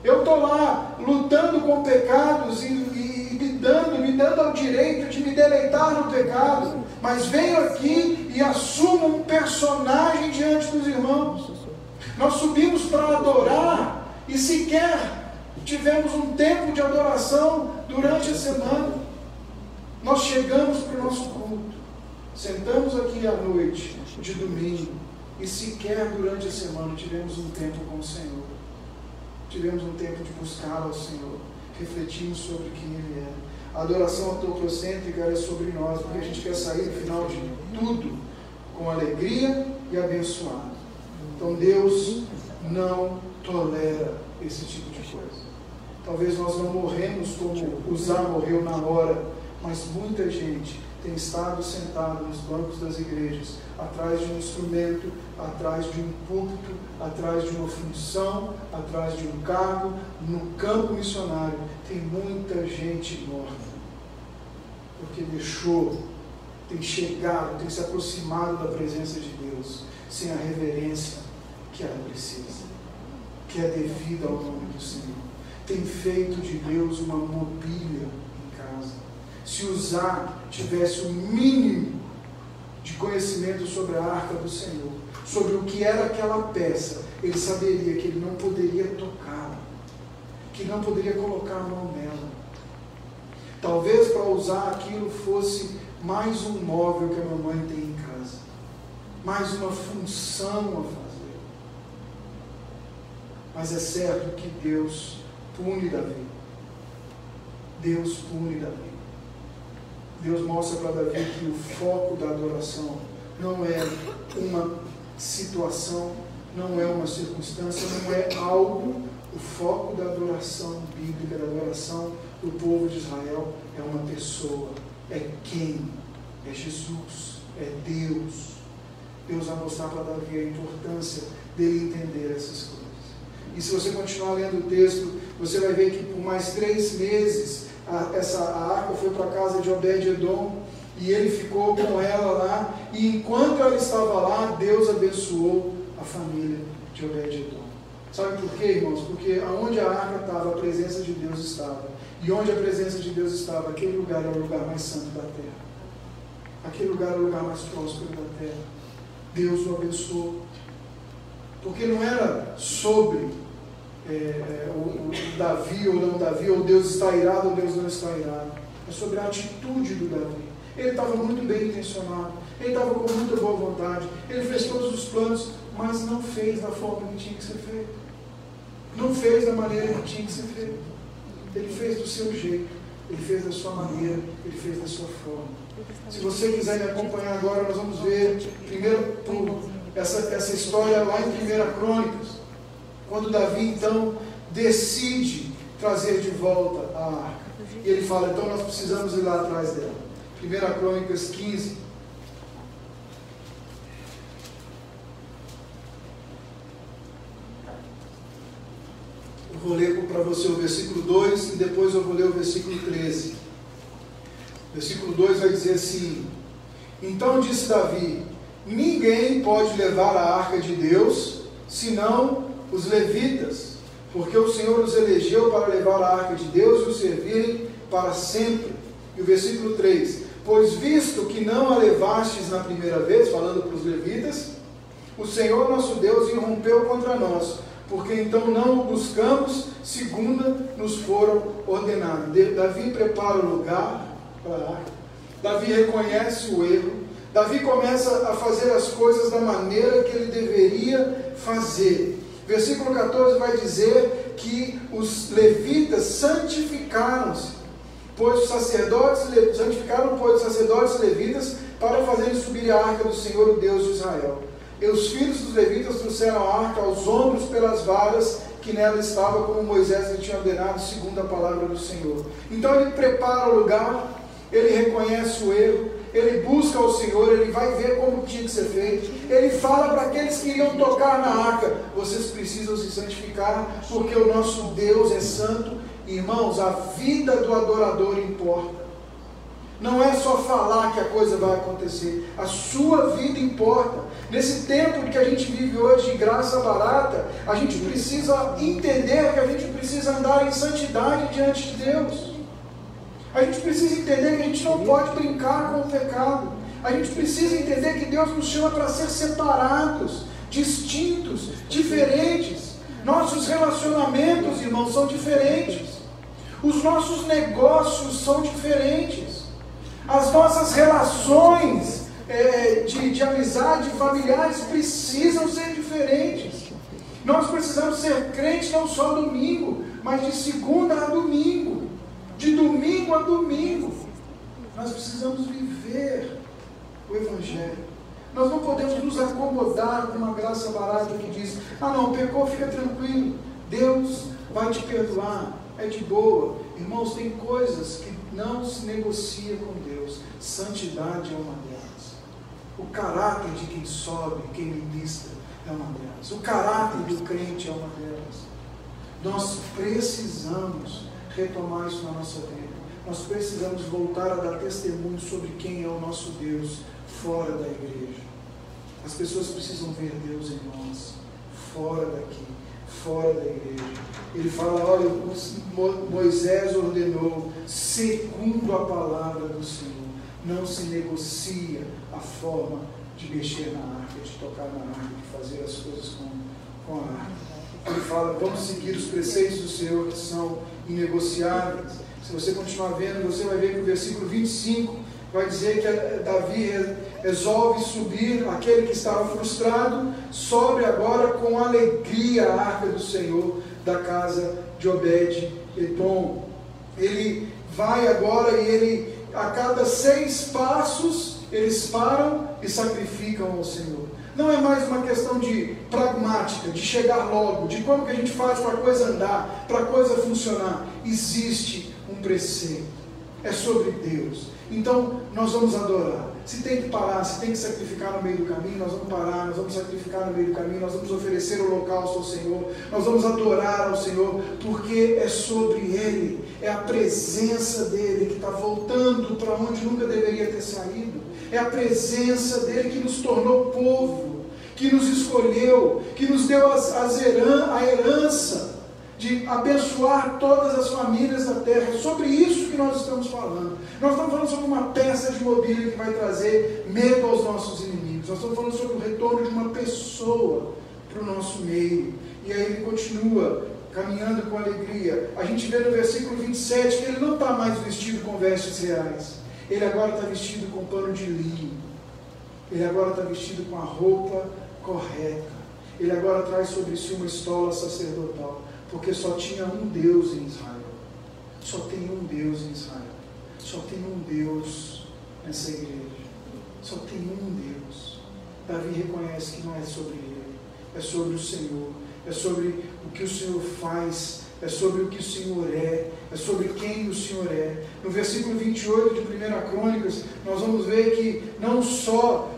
Eu estou lá lutando com pecados e me dando ao direito de me deleitar no pecado, mas venho aqui e assumo um personagem diante dos irmãos. Nós subimos para adorar e sequer tivemos um tempo de adoração durante a semana. Nós chegamos para o nosso culto sentamos aqui à noite de domingo e sequer durante a semana tivemos um tempo com o Senhor. Tivemos um tempo de buscar ao Senhor, refletimos sobre quem Ele é. A adoração antropocêntrica é sobre nós, porque a gente quer sair no final de tudo com alegria e abençoado. Então Deus não tolera esse tipo de coisa. Talvez nós não morremos como Uzá morreu na hora, mas muita gente tem estado sentado nos bancos das igrejas, atrás de um instrumento, atrás de um púlpito, atrás de uma função, atrás de um cargo, no campo missionário. Tem muita gente morta, porque deixou, tem chegado, tem se aproximado da presença de Deus, sem a reverência que ela precisa, que é devida ao nome do Senhor. Tem feito de Deus uma mobília em casa. Se Uzá tivesse o mínimo de conhecimento sobre a arca do Senhor, sobre o que era aquela peça, ele saberia que ele não poderia tocá-la, que não poderia colocar a mão nela. Talvez para Uzá aquilo fosse mais um móvel que a mamãe tem em casa, mais uma função a fazer. Mas é certo que Deus pune Davi. Deus pune Davi. Deus mostra para Davi que o foco da adoração não é uma situação, não é uma circunstância, não é algo. O foco da adoração bíblica, da adoração do povo de Israel é uma pessoa. É quem? É Jesus. É Deus. Deus vai mostrar para Davi a importância dele entender essas coisas. E se você continuar lendo o texto, você vai ver que por mais 3 meses a arca foi para a casa de Obed-Edom e ele ficou com ela lá, e enquanto ela estava lá, Deus abençoou a família de Obed-Edom. Sabe por quê, irmãos? Porque aonde a arca estava, a presença de Deus estava. E onde a presença de Deus estava, aquele lugar era o lugar mais santo da terra. Aquele lugar era o lugar mais próspero da terra. Deus o abençoou. Porque não era sobre o Davi ou não Davi, ou Deus está irado ou Deus não está irado. É sobre a atitude do Davi. Ele estava muito bem intencionado, ele estava com muita boa vontade, ele fez todos os planos, mas não fez da forma que tinha que ser feito. Não fez da maneira que tinha que ser feito. Ele fez do seu jeito, ele fez da sua maneira, ele fez da sua forma. Se você quiser me acompanhar agora, nós vamos ver primeiro essa história lá em 1 Crônicas, quando Davi então decide trazer de volta a arca. E ele fala, então nós precisamos ir lá atrás dela. 1 Crônicas 15. Eu vou ler para você o versículo 2 e depois eu vou ler o versículo 13. O versículo 2 vai dizer assim: então disse Davi, ninguém pode levar a arca de Deus, senão os levitas, porque o Senhor os elegeu para levar a arca de Deus e o servirem para sempre. E o versículo 3, pois visto que não a levastes na primeira vez, falando para os levitas, o Senhor nosso Deus irrompeu contra nós, porque então não o buscamos, segundo nos foram ordenados. Davi prepara o lugar para a arca, Davi reconhece o erro, Davi começa a fazer as coisas da maneira que ele deveria fazer. Versículo 14 vai dizer que os levitas santificaram-se, pois os sacerdotes levitas para fazerem subir a arca do Senhor, o Deus de Israel. E os filhos dos levitas trouxeram a arca aos ombros pelas varas que nela estava, como Moisés lhe tinha ordenado, segundo a palavra do Senhor. Então ele prepara o lugar, ele reconhece o erro, ele busca o Senhor, ele vai ver como tinha que ser feito, ele fala para aqueles que iriam tocar na arca, vocês precisam se santificar, porque o nosso Deus é santo. Irmãos, a vida do adorador importa. Não é só falar que a coisa vai acontecer, a sua vida importa. Nesse tempo que a gente vive hoje de graça barata, a gente precisa entender que a gente precisa andar em santidade diante de Deus. A gente precisa entender que a gente não pode brincar com o pecado. A gente precisa entender que Deus nos chama para ser separados, distintos, diferentes. Nossos relacionamentos, irmãos, são diferentes. Os nossos negócios são diferentes. As nossas relações de amizade, familiares, precisam ser diferentes. Nós precisamos ser crentes não só domingo, mas de segunda a domingo, de domingo a domingo. Nós precisamos viver o Evangelho. Nós não podemos nos acomodar com uma graça barata que diz: ah não, pecou, fica tranquilo, Deus vai te perdoar, é de boa. Irmãos, tem coisas que não se negocia com Deus. Santidade é uma delas. O caráter de quem sobe, quem ministra, é uma delas. O caráter do crente é uma delas. Nós precisamos retomar isso na nossa vida. Nós precisamos voltar a dar testemunho sobre quem é o nosso Deus fora da igreja. As pessoas precisam ver Deus em nós, fora daqui, fora da igreja. Ele fala: olha, Moisés ordenou segundo a palavra do Senhor. Não se negocia a forma de mexer na arca, de tocar na arca, de fazer as coisas com a arca. Ele fala: vamos seguir os preceitos do Senhor que são inegociáveis. Se você continuar vendo, você vai ver que o versículo 25 vai dizer que Davi resolve subir, aquele que estava frustrado, sobe agora com alegria a arca do Senhor da casa de Obed-Edom. Ele vai agora e ele, a cada 6 passos, eles param e sacrificam ao Senhor. Não é mais uma questão de pragmática, de chegar logo, de como que a gente faz para a coisa andar, para a coisa funcionar. Existe um preceito, é sobre Deus. Então nós vamos adorar. Se tem que parar, se tem que sacrificar no meio do caminho, nós vamos parar, nós vamos sacrificar no meio do caminho, nós vamos oferecer o holocausto ao Senhor, nós vamos adorar ao Senhor, porque é sobre Ele, é a presença dEle que está voltando para onde nunca deveria ter saído. É a presença dEle que nos tornou povo, que nos escolheu, que nos deu a herança de abençoar todas as famílias da terra. É sobre isso que nós estamos falando. Nós estamos falando sobre uma peça de mobília que vai trazer medo aos nossos inimigos. Nós estamos falando sobre o retorno de uma pessoa para o nosso meio. E aí ele continua caminhando com alegria. A gente vê no versículo 27 que ele não está mais vestido com vestes reais. Ele agora está vestido com pano de linho. Ele agora está vestido com a roupa correta. Ele agora traz sobre si uma estola sacerdotal. Porque só tinha um Deus em Israel. Só tem um Deus em Israel. Só tem um Deus nessa igreja. Só tem um Deus. Davi reconhece que não é sobre ele. É sobre o Senhor. É sobre o que o Senhor faz. É sobre o que o Senhor é. É sobre quem o Senhor é. No versículo 28 de 1 Crônicas, nós vamos ver que não só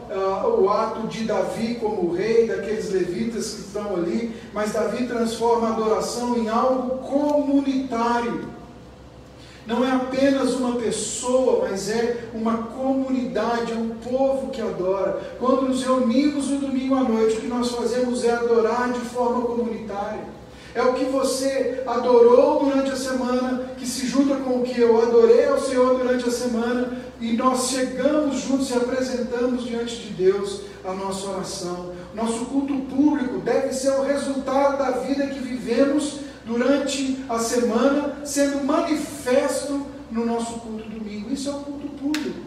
o ato de Davi como rei, daqueles levitas que estão ali, mas Davi transforma a adoração em algo comunitário. Não é apenas uma pessoa, mas é uma comunidade, é um povo que adora. Quando nos reunimos no domingo à noite, o que nós fazemos é adorar de forma comunitária. É o que você adorou durante a semana, que se junta com o que eu adorei ao Senhor durante a semana, e nós chegamos juntos e apresentamos diante de Deus a nossa oração. Nosso culto público deve ser o resultado da vida que vivemos durante a semana, sendo manifesto no nosso culto domingo. Isso é o culto público.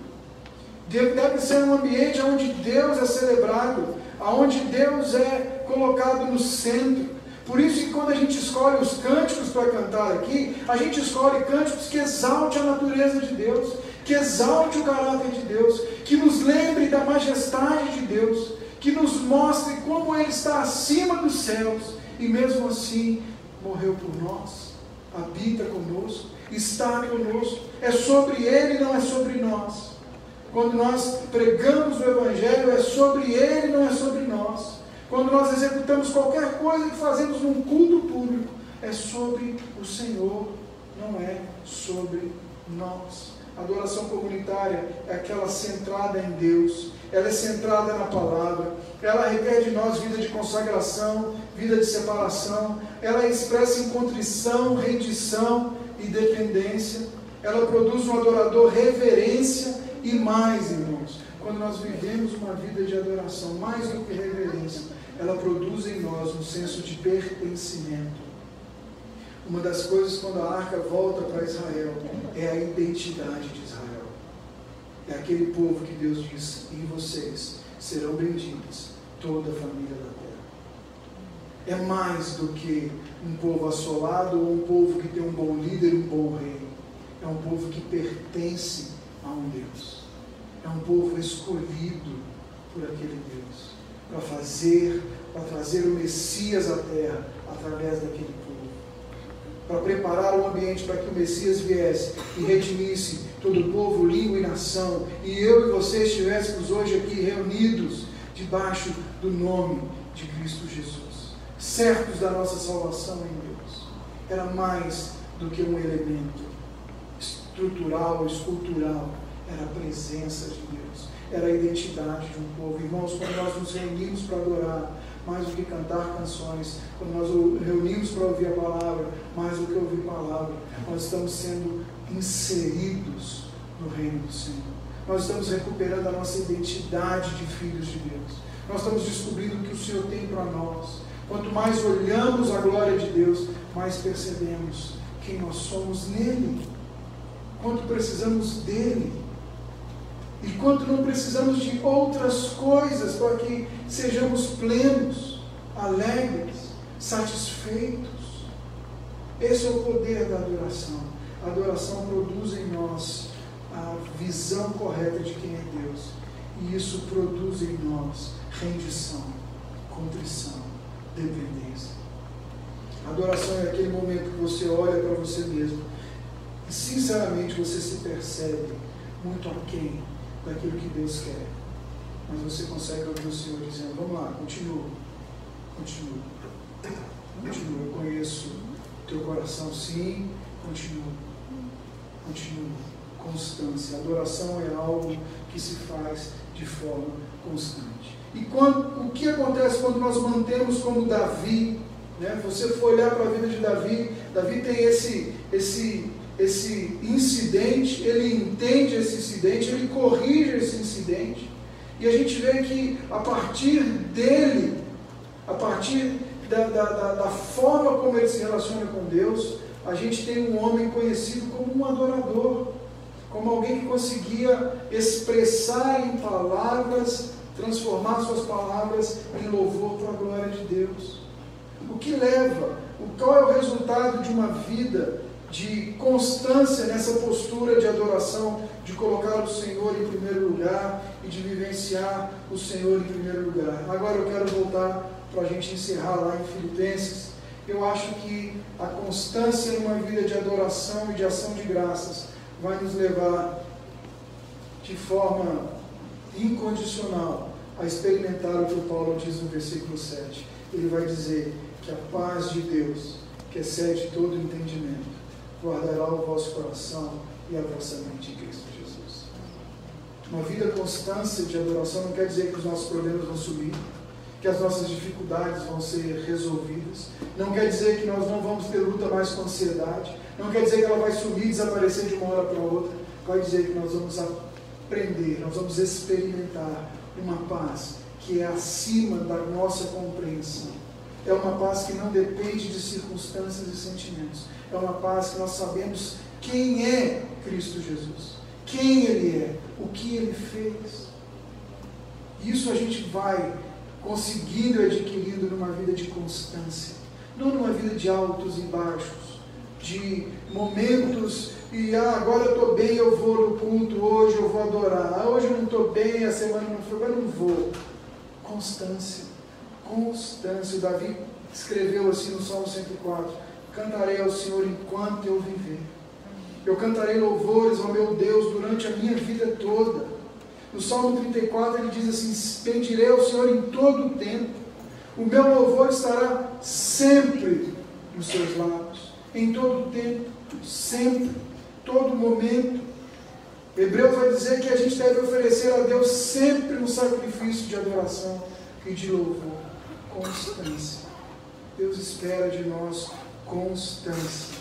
Deve ser um ambiente onde Deus é celebrado, onde Deus é colocado no centro. Por isso que quando a gente escolhe os cânticos para cantar aqui, a gente escolhe cânticos que exalte a natureza de Deus, que exalte o caráter de Deus, que nos lembre da majestade de Deus, que nos mostre como Ele está acima dos céus e mesmo assim morreu por nós, habita conosco, está conosco. É sobre Ele, não é sobre nós. Quando nós pregamos o Evangelho, é sobre Ele, não é sobre nós. Quando nós executamos qualquer coisa que fazemos num culto público, é sobre o Senhor, não é sobre nós. A adoração comunitária é aquela centrada em Deus, ela é centrada na palavra, ela requer de nós vida de consagração, vida de separação, ela é expressa em contrição, rendição e dependência, ela produz no adorador reverência e mais, irmãos. Quando nós vivemos uma vida de adoração, mais do que reverência, ela produz em nós um senso de pertencimento. Uma das coisas quando a arca volta para Israel é a identidade de Israel. É aquele povo que Deus diz: em vocês serão benditas toda a família da terra. É mais do que um povo assolado ou um povo que tem um bom líder e um bom rei. É um povo que pertence a um Deus. É um povo escolhido por aquele Deus para trazer o Messias à terra através daquele povo, para preparar o ambiente para que o Messias viesse e redimisse todo o povo, língua e nação, e eu e você estivéssemos hoje aqui reunidos debaixo do nome de Cristo Jesus, certos da nossa salvação em Deus. Era mais do que um elemento estrutural ou escultural, era a presença de Deus, era a identidade de um povo. Irmãos, quando nós nos reunimos para adorar, mais do que cantar canções, quando nós nos reunimos para ouvir a palavra, mais do que ouvir a palavra, nós estamos sendo inseridos no reino do Senhor. Nós estamos recuperando a nossa identidade de filhos de Deus. Nós estamos descobrindo o que o Senhor tem para nós. Quanto mais olhamos a glória de Deus, mais percebemos quem nós somos nele, quanto precisamos dele, e quanto não precisamos de outras coisas para que sejamos plenos, alegres, satisfeitos. Esse é o poder da adoração. A adoração produz em nós a visão correta de quem é Deus, e isso produz em nós rendição, contrição, dependência. A adoração é aquele momento que você olha para você mesmo e sinceramente você se percebe muito aquém daquilo que Deus quer, mas você consegue ouvir o Senhor dizendo: vamos lá, continua, eu conheço teu coração, sim, continua, constância. A adoração é algo que se faz de forma constante. E o que acontece quando nós mantemos como Davi, né? Você for olhar para a vida de Davi, Davi tem esse incidente, ele entende esse incidente, ele corrige esse incidente, e a gente vê que a partir dele, a partir da forma como ele se relaciona com Deus, a gente tem um homem conhecido como um adorador, como alguém que conseguia expressar em palavras, transformar suas palavras em louvor para a glória de Deus. O que leva, qual é o resultado de uma vida de constância nessa postura de adoração, de colocar o Senhor em primeiro lugar e de vivenciar o Senhor em primeiro lugar? Agora eu quero voltar para a gente encerrar lá em Filipenses. Eu acho que a constância numa vida de adoração e de ação de graças vai nos levar de forma incondicional a experimentar o que Paulo diz no versículo 7. Ele vai dizer que a paz de Deus, que excede todo entendimento, guardará o vosso coração e a vossa mente em Cristo Jesus. Uma vida constância de adoração não quer dizer que os nossos problemas vão sumir, que as nossas dificuldades vão ser resolvidas, não quer dizer que nós não vamos ter luta mais com ansiedade, não quer dizer que ela vai sumir e desaparecer de uma hora para outra, vai dizer que nós vamos aprender, nós vamos experimentar uma paz que é acima da nossa compreensão. É uma paz que não depende de circunstâncias e sentimentos. É uma paz que nós sabemos quem é Cristo Jesus, quem Ele é, o que Ele fez. Isso a gente vai conseguindo e adquirindo numa vida de constância, não numa vida de altos e baixos, de momentos e agora eu estou bem, eu vou no culto, hoje eu vou adorar, hoje eu não estou bem, a semana não foi, eu não vou. Constância. O Davi escreveu assim no Salmo 104: cantarei ao Senhor enquanto eu viver, eu cantarei louvores ao meu Deus durante a minha vida toda. No Salmo 34 ele diz assim: bendirei ao Senhor em todo o tempo, o meu louvor estará sempre nos seus lábios, em todo o tempo, sempre, todo momento. Hebreus vai dizer que a gente deve oferecer a Deus sempre um sacrifício de adoração e de louvor. Constância. Deus espera de nós constância.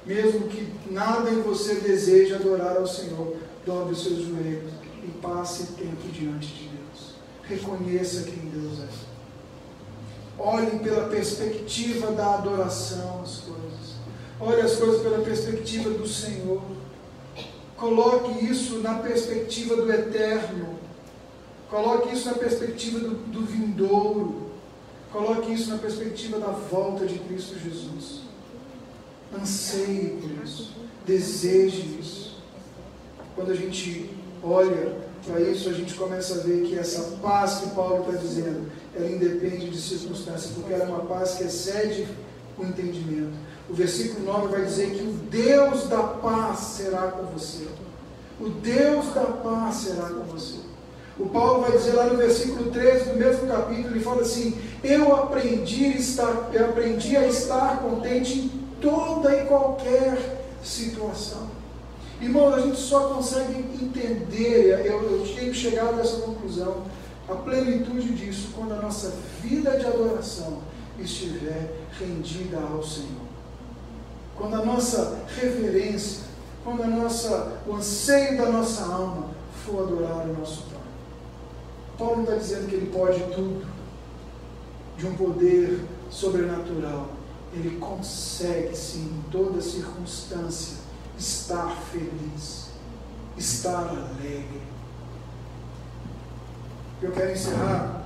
Mesmo que nada em você deseje adorar ao Senhor, dobre os seus joelhos e passe tempo diante de Deus. Reconheça quem Deus é. Olhe pela perspectiva da adoração as coisas. Olhe as coisas pela perspectiva do Senhor. Coloque isso na perspectiva do eterno. Coloque isso na perspectiva do vindouro. Coloque isso na perspectiva da volta de Cristo Jesus. Anseie por isso. Deseje isso. Quando a gente olha para isso, a gente começa a ver que essa paz que Paulo está dizendo, ela independe de circunstâncias, porque ela é uma paz que excede o entendimento. O versículo 9 vai dizer que o Deus da paz será com você. O Deus da paz será com você. O Paulo vai dizer lá no versículo 13 do mesmo capítulo, ele fala assim: eu aprendi a estar contente em toda e qualquer situação. Irmãos, a gente só consegue entender, eu tenho chegado a essa conclusão, a plenitude disso, quando a nossa vida de adoração estiver rendida ao Senhor. Quando a nossa reverência, quando o anseio da nossa alma for adorar o nosso Pai. Paulo não está dizendo que ele pode tudo, de um poder sobrenatural. Ele consegue, sim, em toda circunstância, estar feliz, estar alegre. Eu quero encerrar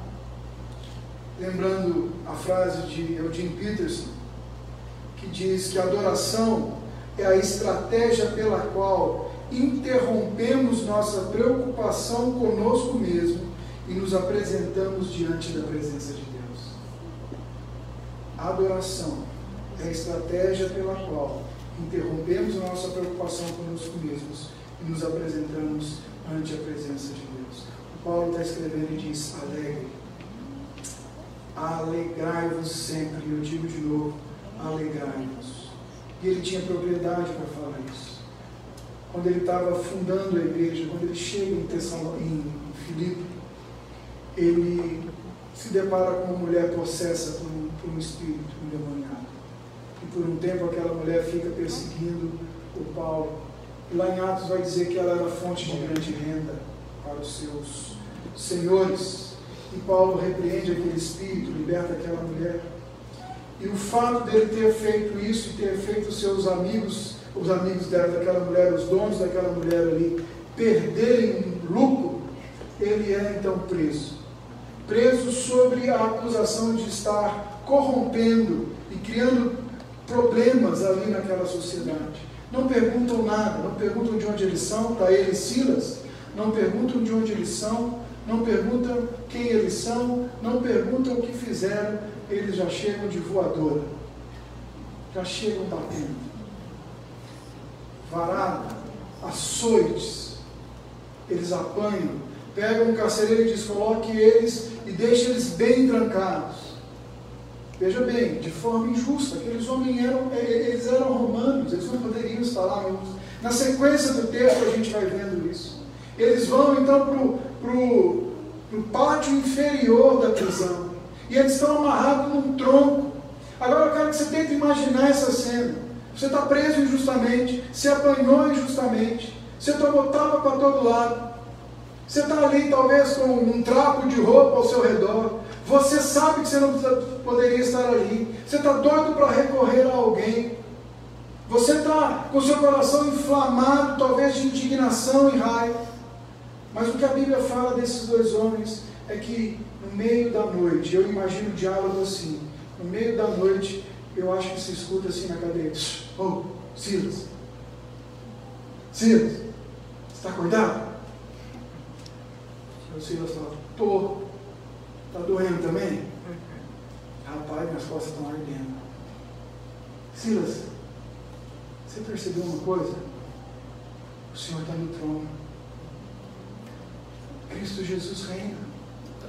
lembrando a frase de Eugene Peterson, que diz que a adoração é a estratégia pela qual interrompemos nossa preocupação conosco mesmo e nos apresentamos diante da presença de Deus. A adoração é a estratégia pela qual interrompemos a nossa preocupação conosco mesmos e nos apresentamos ante a presença de Deus. O Paulo está escrevendo e diz: alegre, alegrai-vos sempre. Eu digo de novo, alegrai-vos. E ele tinha propriedade para falar isso. Quando ele estava fundando a igreja, quando ele chega em Filipe, ele se depara com uma mulher possessa por um espírito endemoniado. E por um tempo aquela mulher fica perseguindo o Paulo. E lá em Atos vai dizer que ela era fonte de grande renda para os seus senhores. E Paulo repreende aquele espírito, liberta aquela mulher. E o fato dele ter feito isso e ter feito os seus amigos, os amigos daquela mulher, os donos daquela mulher ali, perderem lucro, ele é então preso. Preso sobre a acusação de estar corrompendo e criando problemas ali naquela sociedade. Não perguntam nada, não perguntam de onde eles são, está ele e Silas, não perguntam de onde eles são, não perguntam quem eles são, não perguntam o que fizeram, eles já chegam de voadora, já chegam batendo. Varada, açoites, eles apanham, pegam um carcereiro e diz: coloque eles e deixe eles bem trancados. Veja bem, de forma injusta, aqueles homens eles eram romanos, eles não poderiam estar lá. Na sequência do texto a gente vai vendo isso. Eles vão então para o pátio inferior da prisão, e eles estão amarrados num tronco. Agora eu quero que você tente imaginar essa cena. Você está preso injustamente, se apanhou injustamente, você tomou tapa para todo lado, você está ali talvez com um trapo de roupa ao seu redor, você sabe que você não poderia estar ali, você está doido para recorrer a alguém, você está com o seu coração inflamado, talvez de indignação e raiva. Mas o que a Bíblia fala desses dois homens é que no meio da noite, eu imagino o diálogo assim, no meio da noite, eu acho que se escuta assim na cadeia: ô, Silas, você está acordado? O Silas fala: tô. Está doendo também? Rapaz, minhas costas estão ardendo. Silas, você percebeu uma coisa? O Senhor está no trono. Cristo Jesus reina.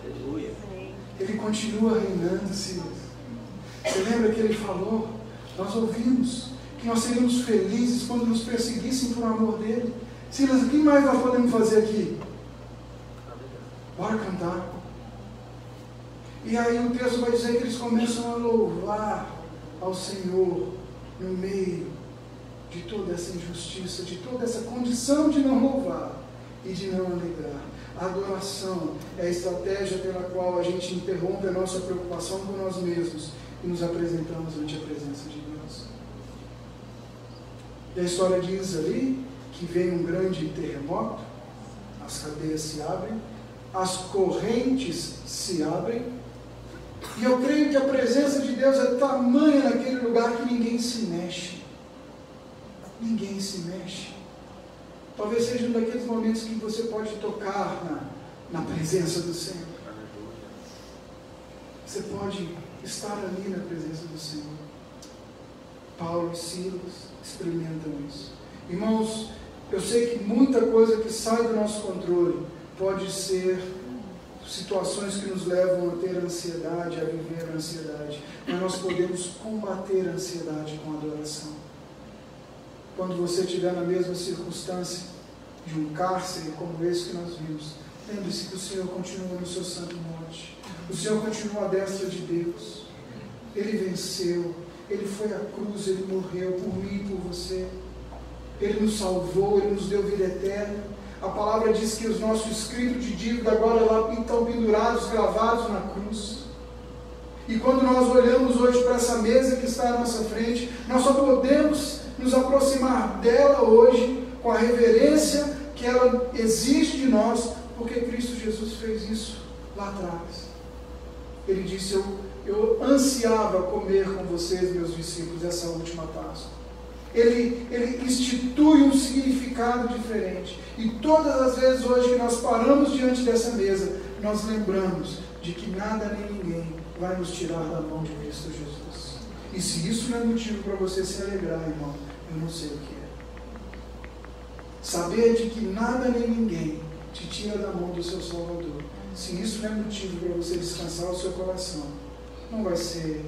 Aleluia. Ele continua reinando, Silas. Você lembra que ele falou? Nós ouvimos que nós seríamos felizes quando nos perseguissem por amor dele. Silas, o que mais nós podemos fazer aqui? Bora cantar. E aí o texto vai dizer que eles começam a louvar ao Senhor no meio de toda essa injustiça, de toda essa condição de não louvar e de não alegrar. A adoração é a estratégia pela qual a gente interrompe a nossa preocupação com nós mesmos e nos apresentamos ante a presença de Deus. E a história diz ali que vem um grande terremoto, as cadeias se abrem, as correntes se abrem, e eu creio que a presença de Deus é tamanha naquele lugar que ninguém se mexe. Ninguém se mexe. Talvez seja um daqueles momentos que você pode tocar na presença do Senhor. Você pode estar ali na presença do Senhor. Paulo e Silas experimentam isso. Irmãos, eu sei que muita coisa que sai do nosso controle pode ser situações que nos levam a ter ansiedade, a viver a ansiedade. Mas nós podemos combater a ansiedade com adoração. Quando você estiver na mesma circunstância de um cárcere como esse que nós vimos, lembre-se que o Senhor continua no seu santo monte. O Senhor continua à destra de Deus. Ele venceu. Ele foi à cruz, Ele morreu por mim e por você. Ele nos salvou, Ele nos deu vida eterna. A palavra diz que os nossos escritos de dívida agora lá estão pendurados, gravados na cruz. E quando nós olhamos hoje para essa mesa que está à nossa frente, nós só podemos nos aproximar dela hoje com a reverência que ela exige de nós, porque Cristo Jesus fez isso lá atrás. Ele disse, eu ansiava comer com vocês, meus discípulos, essa última Páscoa. Ele institui um significado diferente. E todas as vezes hoje que nós paramos diante dessa mesa, nós lembramos de que nada nem ninguém vai nos tirar da mão de Cristo Jesus. E se isso não é motivo para você se alegrar, irmão, eu não sei o que é. Saber de que nada nem ninguém te tira da mão do seu Salvador. Se isso não é motivo para você descansar o seu coração, não vai ser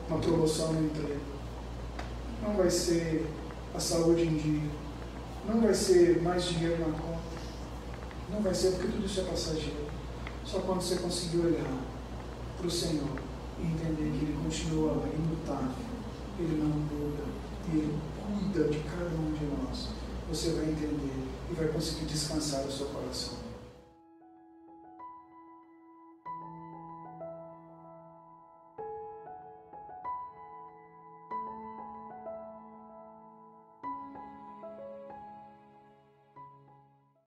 uma promoção no emprego, não vai ser a saúde em dia, não vai ser mais dinheiro na conta, não vai ser, porque tudo isso é passageiro. Só quando você conseguir olhar para o Senhor e entender que Ele continua imutável, Ele não muda, e Ele cuida de cada um de nós, você vai entender e vai conseguir descansar o seu coração.